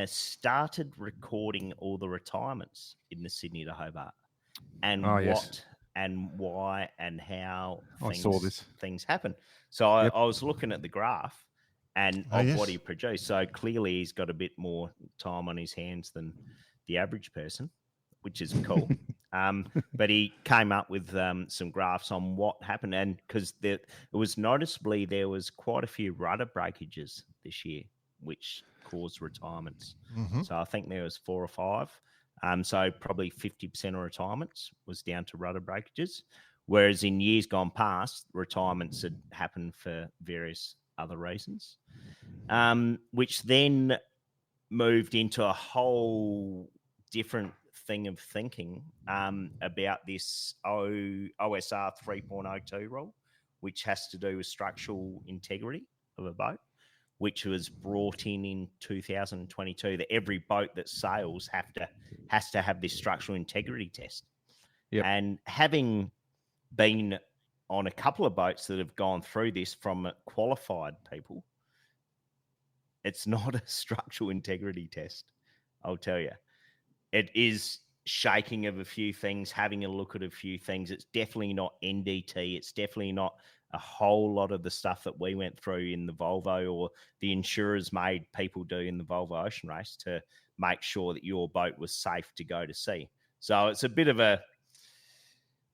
started recording all the retirements in the Sydney to Hobart and and why and how things happen. So I was looking at the graph and what he produced. So clearly he's got a bit more time on his hands than the average person, which is cool. But he came up with some graphs on what happened. And because it was noticeably there was quite a few rudder breakages this year, which caused retirements. Mm-hmm. So I think there was 4 or 5. So probably 50% of retirements was down to rudder breakages, whereas in years gone past, retirements had happened for various other reasons, which then moved into a whole different thing of thinking about this OSR 3.02 rule, which has to do with structural integrity of a boat, which was brought in 2022, that every boat that sails has to have this structural integrity test. Yep. And having been on a couple of boats that have gone through this from qualified people, it's not a structural integrity test, I'll tell you. It is shaking of a few things, having a look at a few things. It's definitely not NDT. It's definitely not a whole lot of the stuff that we went through in the Volvo or the insurers made people do in the Volvo Ocean Race to make sure that your boat was safe to go to sea. So it's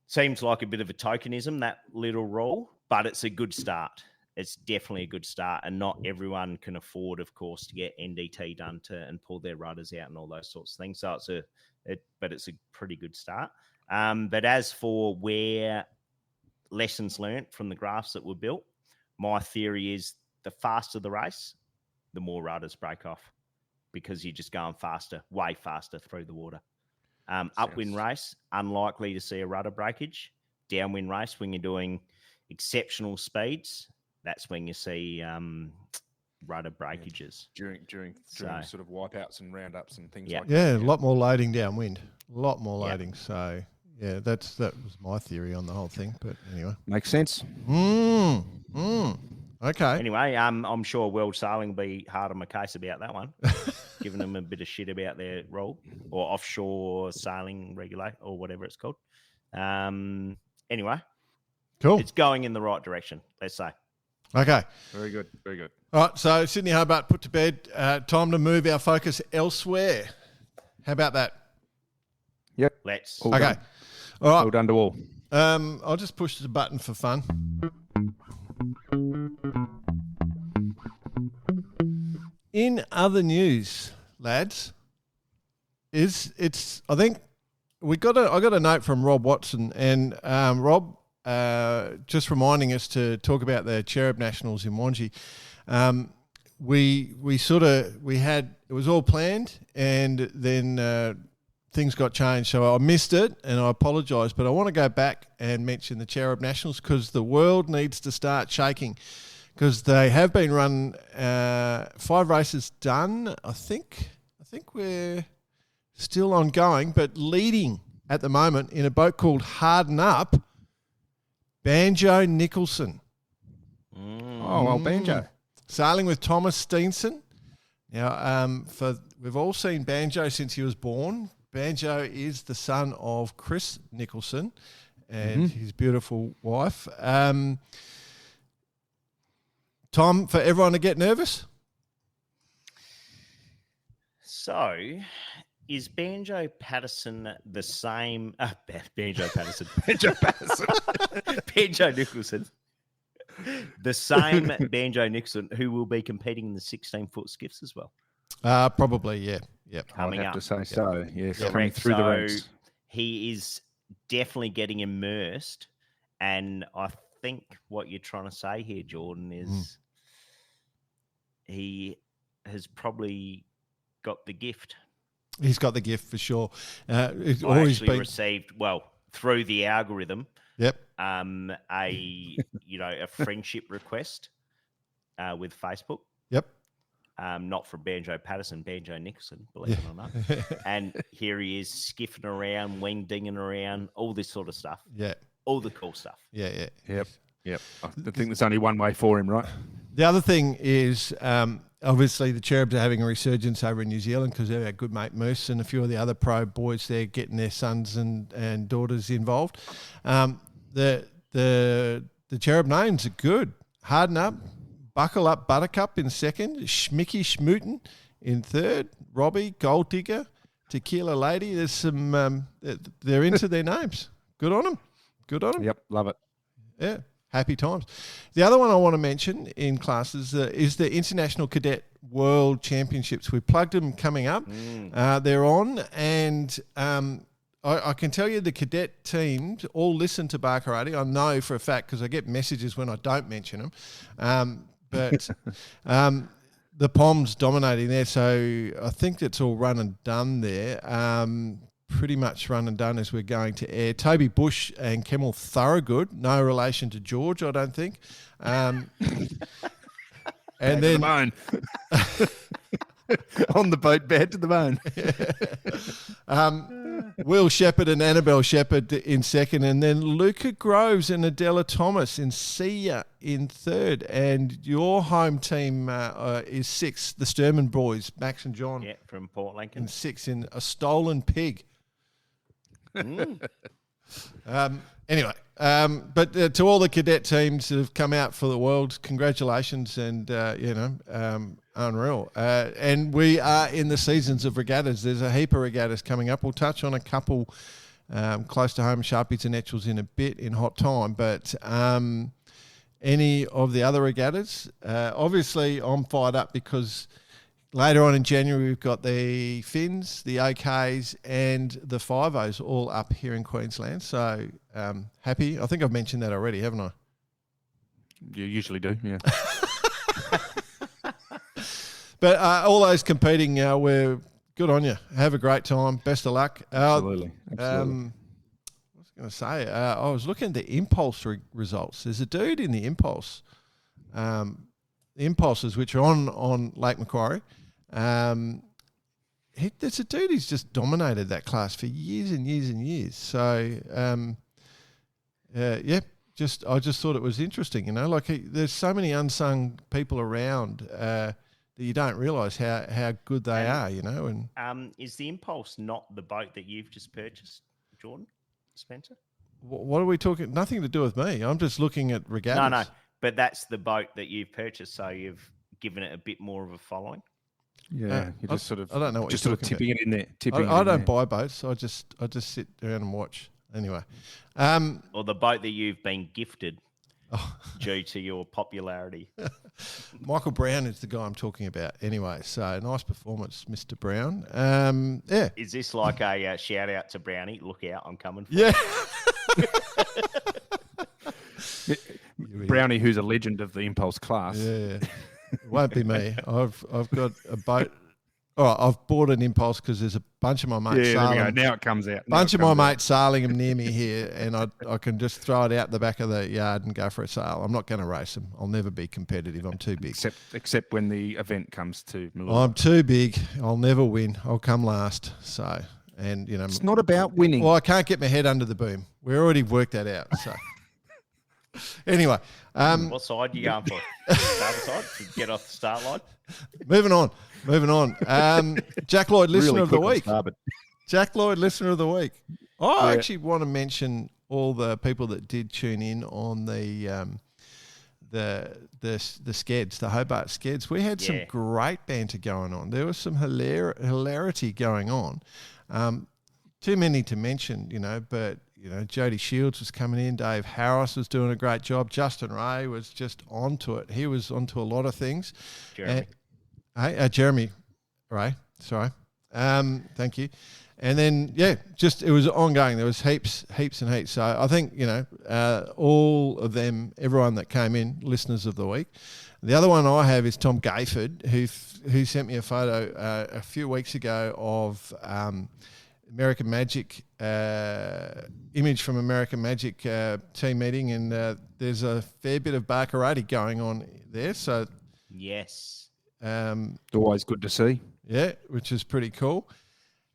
seems like a bit of a tokenism, that little rule, but it's a good start. It's definitely a good start, and not everyone can afford, of course, to get NDT done and pull their rudders out and all those sorts of things. So it's a pretty good start. But as for where lessons learned from the graphs that were built, my theory is the faster the race, the more rudders break off, because you're just going faster, way faster through the water. Upwind race, unlikely to see a rudder breakage. Downwind race, when you're doing exceptional speeds, that's when you see rudder breakages. During sort of wipeouts and roundups and things like that. Yeah, a lot more loading downwind. A lot more loading. So, yeah, that was my theory on the whole thing. But anyway. Makes sense. Okay. Anyway, I'm sure World Sailing will be hard on my case about that one, giving them a bit of shit about their role, or offshore sailing regulate, or whatever it's called. Anyway. Cool. It's going in the right direction, let's say. Okay. Very good. Very good. All right, so Sydney Hobart put to bed. Time to move our focus elsewhere. How about that? Yep. Let's. All okay. Done. All right. All done to all. I'll just push the button for fun. In other news, lads, I think I got a note from Rob Watson, and Rob just reminding us to talk about the Cherub Nationals in Wangi. It was all planned, and then things got changed, so I missed it, and I apologise. But I want to go back and mention the Cherub Nationals, because the world needs to start shaking, because they have been run 5 races done. I think we're still ongoing, but leading at the moment in a boat called Harden Up, Banjo Nicholson. Oh, well, Banjo. Sailing with Thomas Steenson. Now, we've all seen Banjo since he was born. Banjo is the son of Chris Nicholson and his beautiful wife. Time for everyone to get nervous? So, is Banjo Patterson the same? Banjo Patterson. Banjo Patterson. Banjo Nicholson. The same Banjo Nixon who will be competing in the 16-foot skiffs as well. Probably, yeah. Yep. Coming I'd have up. to say so. Yes, coming Correct. through the So ranks. he is definitely getting immersed. And I think what you're trying to say here, Jordan, is he has probably got the gift. He's got the gift for sure. It's I always actually been received, through the algorithm, Yep. a friendship request with Facebook. Yep. Not from Banjo Patterson, Banjo Nicholson, believe it or not. And here he is skiffing around, wing dinging around, all this sort of stuff. Yeah. All the cool stuff. Yeah. Yep. I think there's only one way for him, right? The other thing is, obviously, the Cherubs are having a resurgence over in New Zealand because they're our good mate Moose and a few of the other pro boys there getting their sons and daughters involved. The Cherub names are good. Harden Up, Buckle Up Buttercup in second, Schmicky Schmooten in third, Robbie, Gold Digger, Tequila Lady. There's some, they're into their names. Good on them. Yep, love it. Yeah. Happy times. The other one I want to mention in classes is the International Cadet World Championships. We plugged them coming up. They're on, and I can tell you the cadet teams all listen to Bar Karate. I know for a fact because I get messages when I don't mention them. But the POM's dominating there, so I think that's all run and done there. Pretty much run and done as we're going to air. Toby Bush and Kemmel Thorogood, no relation to George, I don't think. And then the bone. On the boat, bad to the bone. Will Shepherd and Annabelle Shepherd in second, and then Luca Groves and Adela Thomas in Sia in third. And your home team is sixth, the Sturman boys, Max and John. Yeah, from Port Lincoln. And sixth in A Stolen Pig. Anyway, but to all the cadet teams that have come out for the World, congratulations and, unreal. And we are in the seasons of regattas. There's a heap of regattas coming up. We'll touch on a couple close to home, Sharpies and Etchells in a bit in hot time. But any of the other regattas, obviously I'm fired up because later on in January, we've got the Finns, the OKs, and the 5-0s all up here in Queensland. So happy. I think I've mentioned that already, haven't I? You usually do, yeah. But all those competing, we're good on you. Have a great time. Best of luck. Absolutely. What was I going to say? I was looking at the Impulse results. There's a dude in the Impulse. The Impulses, which are on Lake Macquarie. There's a dude who's just dominated that class for years and years and years. So, I just thought it was interesting, there's so many unsung people around that you don't realise how good they are, And is the Impulse not the boat that you've just purchased, Jordan, Spencer? What are we talking? Nothing to do with me. I'm just looking at regattas. No, but that's the boat that you've purchased, so you've given it a bit more of a following. Yeah, you just sort of. I don't know what just you're sort of tipping about. it in there. I don't buy boats. I just sit around and watch. Anyway, or the boat that you've been gifted due to your popularity. Michael Brown is the guy I'm talking about. Anyway, so nice performance, Mr. Brown. Yeah. Is this like a shout out to Brownie? Look out, I'm coming for you. Brownie, who's a legend of the Impulse class. Yeah. It won't be me. I've got a boat. All right, I've bought an Impulse because there's a bunch of my mates sailing. There we go. Now it comes out. Bunch of my mates sailing them near me here, and I can just throw it out the back of the yard and go for a sail. I'm not going to race them. I'll never be competitive. I'm too big. Except when the event comes to Melbourne. I'm too big. I'll never win. I'll come last. So, and it's not about winning. Well, I can't get my head under the boom. We already worked that out. So. Anyway. What side are you going for? Start side to get off the start line? Moving on. Jack Lloyd, listener of the week. Jack Lloyd, listener of the week. I actually want to mention all the people that did tune in on the Skeds, the Hobart Skeds. We had some great banter going on. There was some hilarity going on. Too many to mention, but Jody Shields was coming in. Dave Harris was doing a great job. Justin Ray was just onto it. He was onto a lot of things. Jeremy. Jeremy Ray, sorry. Thank you. And then, it was ongoing. There was heaps and heaps. So I think, all of them, everyone that came in, listeners of the week. The other one I have is Tom Gayford, who sent me a photo a few weeks ago of American Magic, image from American Magic team meeting, and there's a fair bit of Barkarati going on there. So yes, always good to see. Yeah, which is pretty cool.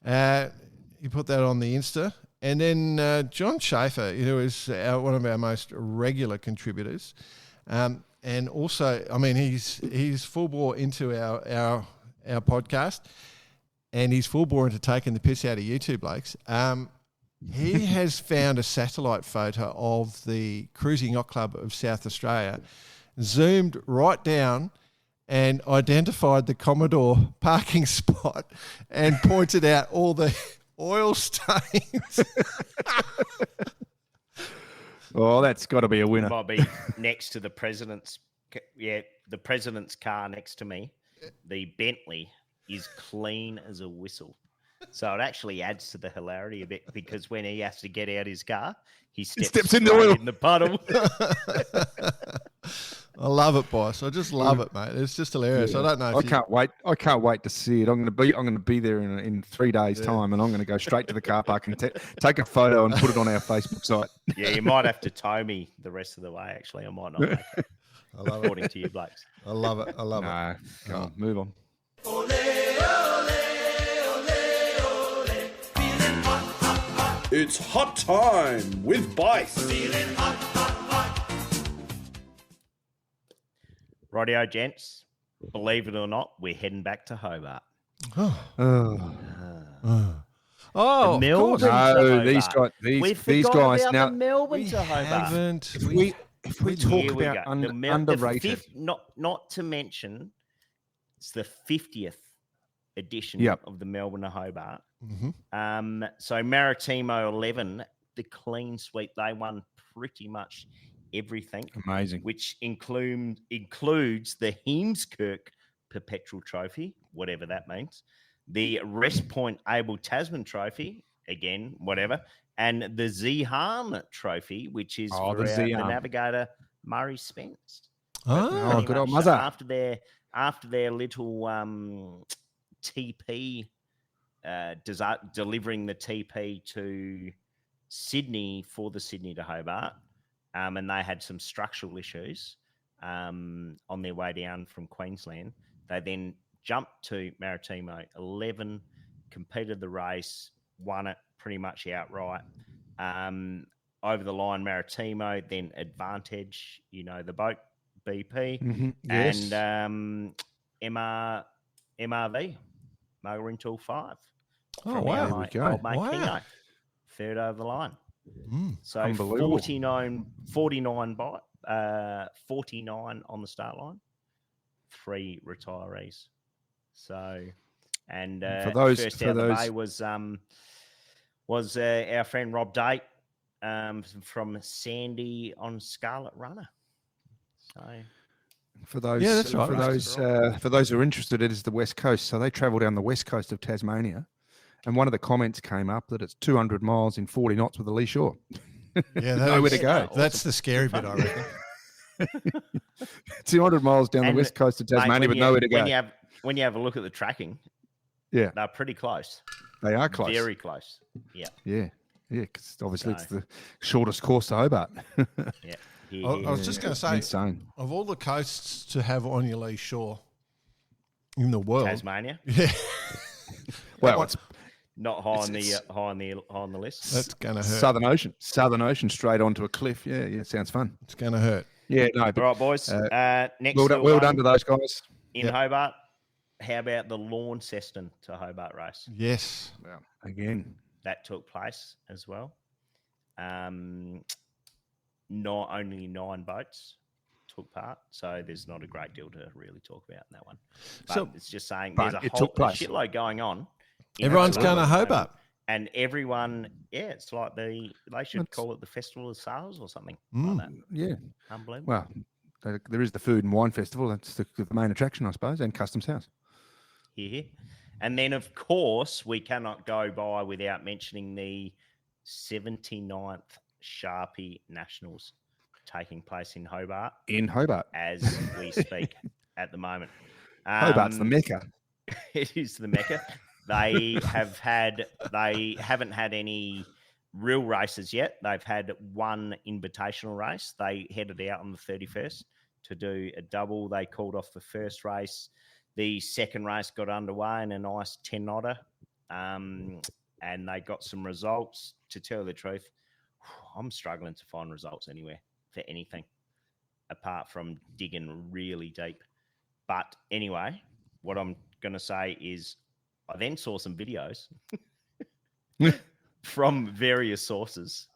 He put that on the Insta. And then John Schaefer, who is one of our most regular contributors. And also, I mean, he's full bore into our podcast, and he's full bore into taking the piss out of you two blokes. He has found a satellite photo of the Cruising Yacht Club of South Australia, zoomed right down and identified the Commodore parking spot and pointed out all the oil stains. Oh, that's got to be a winner. Might be next to the president's car next to me. The Bentley is clean as a whistle. So it actually adds to the hilarity a bit, because when he has to get out his car, he steps in the oil. in the puddle. I love it, boss. I just love it, mate. It's just hilarious. Yeah. I don't know. I can't wait to see it. I'm going to be there in 3 days' time, and I'm going to go straight to the car park and take a photo and put it on our Facebook site. Yeah, you might have to tow me the rest of the way. Actually, I might not make it. I love according to you blokes. I love it. I love it. Go on, move on. It's hot time with Bice. Rightio, gents. Believe it or not, we're heading back to Hobart. Oh, The Melbourne to no, these Hobart. these guys about now. the Melbourne to Hobart. If we talk Here we about go. The underrated, not to mention, it's the 50th edition of the Melbourne to Hobart. Mm-hmm. So Maritimo 11, the clean sweep, they won pretty much everything. Amazing. Which includes the Heemskirk Perpetual Trophy, whatever that means, the Rest Point Abel Tasman Trophy, again, whatever, and the Zeehan Trophy, which is for the navigator Murray Spence. Oh, good old so mother. after their little TP, delivering the TP to Sydney for the Sydney to Hobart, and they had some structural issues on their way down from Queensland. They then jumped to Maritimo 11, competed the race, won it pretty much outright. Over the line, Maritimo, then Advantage, the boat, BP, yes. and MRV, Motoring Tool 5. Oh, wow. There we go. Wow. Third over the line. So 49 on the start line, 3 retirees. So, and for those, first out of the bay was our friend Rob Date from Sandy on Scarlet Runner. So, for those, yeah, that's right. For those who are interested, it is the West Coast. So they travel down the west coast of Tasmania, and one of the comments came up that it's 200 miles in 40 knots with a lee shore. Yeah, nowhere to go. That's the scary bit, I reckon. 200 miles down the west coast of Tasmania, but nowhere to go. When you have a look at the tracking, yeah, they're pretty close. They are close. Very close. Yeah. Yeah. Yeah, because obviously it's the shortest course to Hobart. Yeah. I was just going to say, insane. Of all the coasts to have on your lee shore in the world, Tasmania. Yeah. Well, it's not high on the list. That's going to hurt. Southern Ocean, straight onto a cliff. Yeah, sounds fun. It's going to hurt. Yeah, no. All right, boys. Next, well done to those guys in Hobart. How about the Launceston to Hobart race? Yes. Well, again, that took place as well. Not only 9 boats took part, so there's not a great deal to really talk about in that one. But it's just saying there's a whole shitload going on. Everyone's going to Hobart. and everyone, it's like they should call it the Festival of Sales or something like that. Yeah. Unbelievable. Well, there is the Food and Wine Festival. That's the main attraction, I suppose, and Customs House. Here. And then, of course, we cannot go by without mentioning the 79th Sharpie Nationals taking place in Hobart. In Hobart. As we speak at the moment. Hobart's the Mecca. It is the Mecca. They haven't had any real races yet. They've had one invitational race. They headed out on the 31st to do a double. They called off the first race. The second race got underway in a nice 10-nodder, and they got some results. To tell the truth, I'm struggling to find results anywhere for anything apart from digging really deep. But anyway, what I'm going to say is I then saw some videos from various sources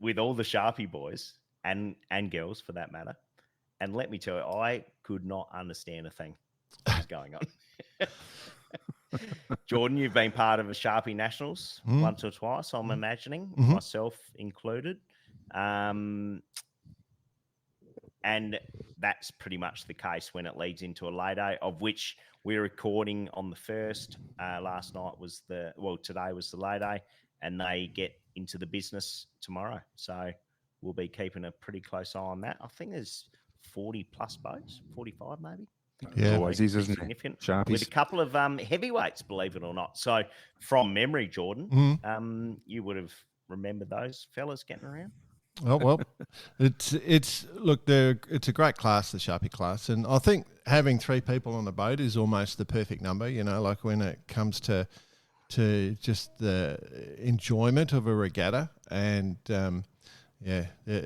with all the Sharpie boys and girls for that matter. And let me tell you, I could not understand a thing that was going on. Jordan, you've been part of a Sharpie Nationals once or twice, I'm imagining, myself included. And that's pretty much the case when it leads into a lay day, of which we're recording on the 1st. Today was the lay day, and they get into the business tomorrow. So we'll be keeping a pretty close eye on that. I think there's 40 plus boats, 45 maybe. Yeah, always is, isn't it? Sharpies. With a couple of heavyweights, believe it or not. So from memory, Jordan, you would have remembered those fellas getting around. Oh, well, it's a great class, the Sharpie class, and I think having 3 people on the boat is almost the perfect number. You know, like when it comes to just the enjoyment of a regatta, and they're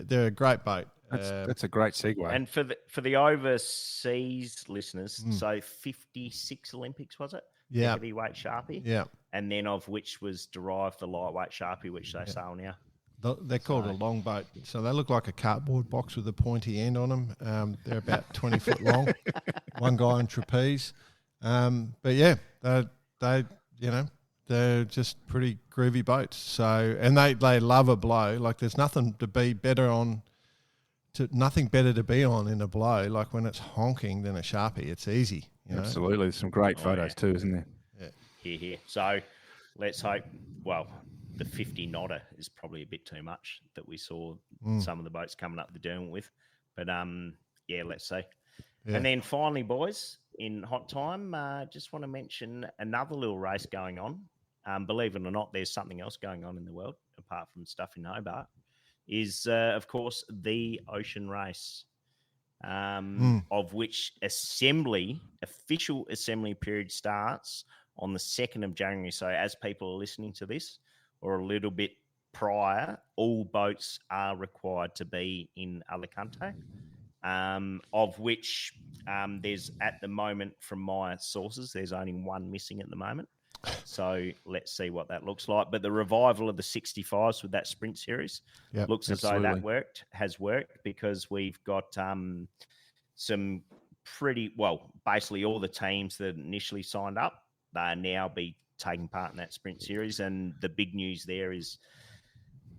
a great boat. That's a great segue. And for the overseas listeners, so 56 Olympics was it? Yeah, the heavyweight Sharpie. Yeah, and then of which was derived the lightweight Sharpie, which they sail now. They're called a long boat, so they look like a cardboard box with a pointy end on them. They're about 20 foot long. One guy on trapeze, but yeah, they're just pretty groovy boats. So, and they love a blow. Like there's nothing to be better to be on in a blow. Like when it's honking than a Sharpie, it's easy. Absolutely, there's some great photos too, isn't there? Yeah. Here. So let's hope. Well, the 50 nodder is probably a bit too much that we saw some of the boats coming up the Derwent with. But let's see. Yeah. And then finally, boys, in hot time, just want to mention another little race going on. Believe it or not, there's something else going on in the world apart from stuff in Hobart. Is of course the Ocean Race, of which official assembly period starts on the 2nd of January. So as people are listening to this, or a little bit prior, all boats are required to be in Alicante, of which there's at the moment, from my sources, there's only one missing at the moment. So let's see what that looks like. But the revival of the 65s with that sprint series looks as though that has worked, because we've got some pretty, basically all the teams that initially signed up, they now be taking part in that sprint series. And the big news there is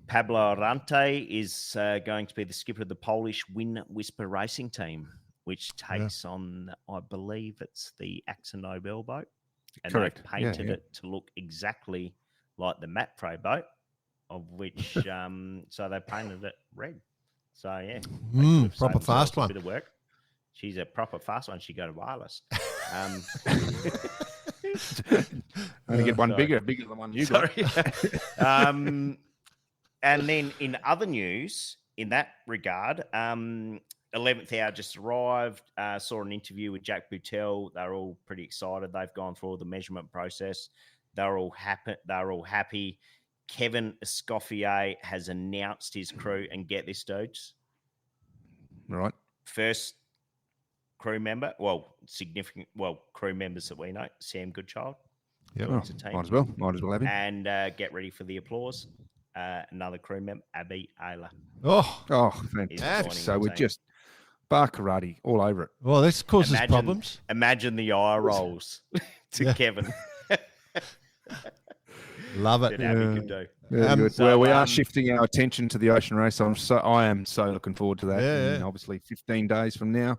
Pablo Arante is going to be the skipper of the Polish Win Whisper racing team, which takes on, I believe it's the AXA Nobel boat. And correct. They've painted it to look exactly like the MatPro boat, of which, so they painted it red. So, yeah. Proper fast one. A bit of work. She's a proper fast one. She got a wireless. Only get one bigger than one you got. And then in other news, in that regard, 11th hour just arrived. Saw an interview with Jack Boutel. They're all pretty excited. They've gone through all the measurement process. They're all happy. Kevin Escoffier has announced his crew, and get this, dudes. Right. First crew member, crew members that we know, Sam Goodchild. Yeah, might as well have him. And get ready for the applause. Another crew member, Abby Ayla. Oh, fantastic. So we're just bar karate all over it. Well, this causes problems. Imagine the eye rolls to Kevin. Love it. that Abby could do. Very good. So, well, we are shifting our attention to the ocean race. I am so looking forward to that. Yeah, And obviously 15 days from now.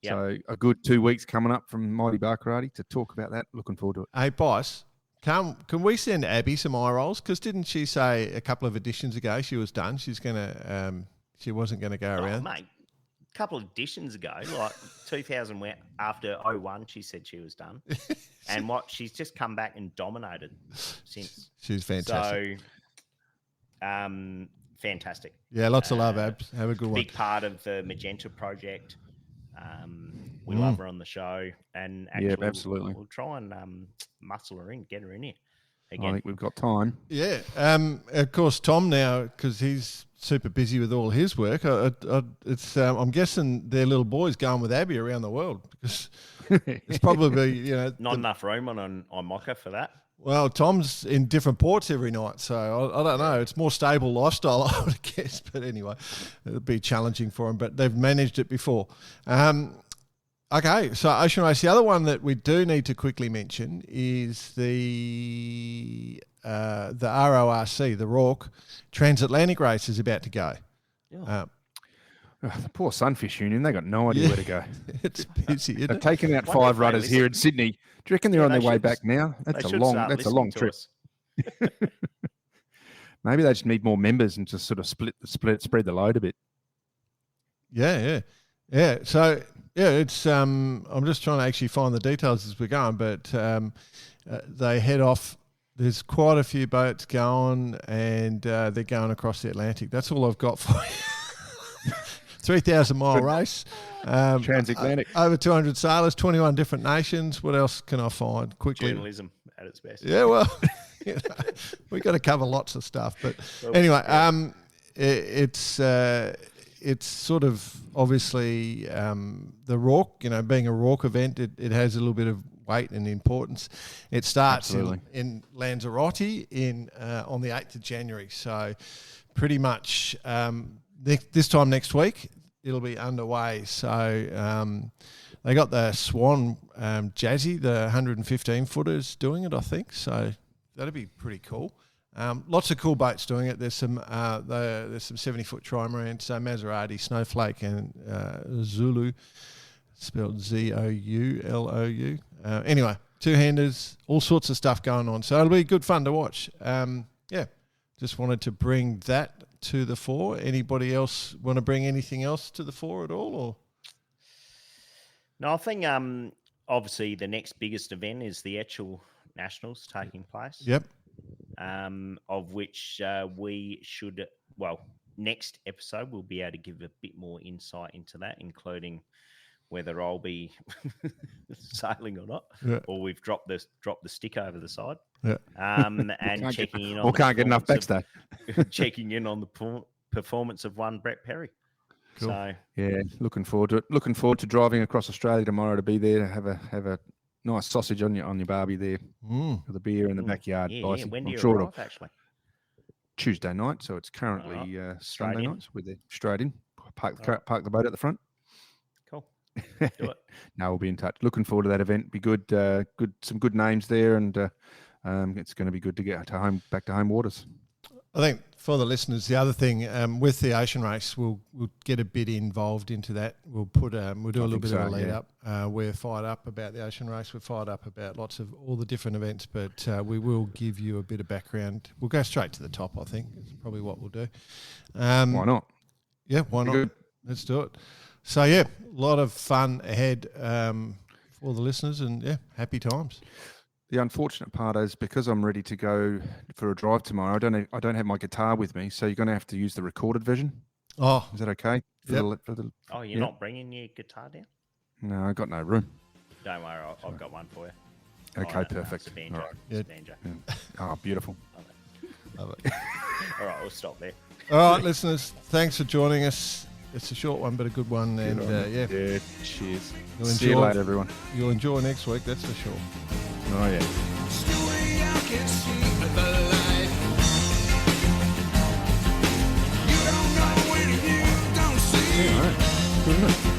Yep. So a good 2 weeks coming up from Mighty Bar Karate to talk about that. Looking forward to it. Hey, boss, can we send Abby some eye rolls? Because didn't she say a couple of editions ago she was done? She's gonna she wasn't gonna go around. Mate, a couple of editions ago, like 2000, after 01, she said she was done. And she's just come back and dominated since. She's fantastic. So, fantastic. Yeah, lots of love, Abs. Have a good one. Big part of the Magenta project. We love her on the show, and actually, absolutely. We'll try and muscle her in, get her in here again. I think we've got time. Yeah. Of course, Tom now, because he's super busy with all his work. It's I'm guessing their little boy's going with Abby around the world because it's probably not enough room on Mocha for that. Well, Tom's in different ports every night, so I don't know. It's more stable lifestyle, I would guess. But anyway, it'll be challenging for them, but they've managed it before. Okay, so Ocean Race. The other one that we do need to quickly mention is the RORC, the RORC Transatlantic Race is about to go. Yeah. The poor Sunfish Union, they got no idea where to go. It's busy, isn't They've it? taken out 5 rudders here in Sydney. Do you reckon they're on their way back now? That's a long trip. Maybe they just need more members and just sort of spread the load a bit. Yeah. So it's I'm just trying to actually find the details as we're going, but they head off. There's quite a few boats going, and they're going across the Atlantic. That's all I've got for you. 3,000-mile race. Transatlantic. Over 200 sailors, 21 different nations. What else can I find quickly? Journalism at its best. Yeah, well, we've got to cover lots of stuff. But anyway, it's sort of obviously the RORC, being a RORC event, it has a little bit of weight and importance. It starts in Lanzarote on the 8th of January. So pretty much this time next week, it'll be underway. So they got the Swan Jazzy, the 115-footers doing it, I think. So that'll be pretty cool. Lots of cool boats doing it. There's some 70-foot trimarans, so Maserati, Snowflake, and Zulu, spelled Zoulou. Anyway, two-handers, all sorts of stuff going on. So it'll be good fun to watch. Just wanted to bring that to the fore. Anybody else want to bring anything else to the fore at all? Or no, I think obviously the next biggest event is the actual Nationals taking place. Yep. Of which we should, next episode we'll be able to give a bit more insight into that, including whether I'll be sailing or not, or we've dropped the stick over the side. Yeah. And checking in on. Or can't get enough backstay. Checking in on the performance of one Brett Perry. Cool. So yeah, looking forward to it. Looking forward to driving across Australia tomorrow to be there to have a nice sausage on your barbie there with a beer in the backyard. Yeah. When do you sure arrive, actually? Tuesday night, so it's currently Sunday night. So we're there straight in. Park the boat at the front. Cool. Do it. No, we'll be in touch. Looking forward to that event. Be good. Some good names there, and it's going to be good to get back to home waters. I think for the listeners, the other thing with the ocean race, we'll get a bit involved into that. We'll do a little bit of a lead up. We're fired up about the ocean race. We're fired up about lots of all the different events, but we will give you a bit of background. We'll go straight to the top. I think is probably what we'll do. Why not? Yeah, why not? Good. Let's do it. So a lot of fun ahead for the listeners, and happy times. The unfortunate part is because I'm ready to go for a drive tomorrow, I don't have my guitar with me, so you're going to have to use the recorded version. Oh, is that okay? Yep. You're not bringing your guitar down? No, I got no room. Don't worry, I've got one for you. Okay, perfect. It's a banjo. All right. It's a banjo. Yeah. Oh, beautiful. Love it. All right, we'll stop there. All right, listeners, thanks for joining us. It's a short one, but a good one. And cheers. See you later, everyone. You'll enjoy next week, that's for sure. Oh, yeah. All right. Good enough.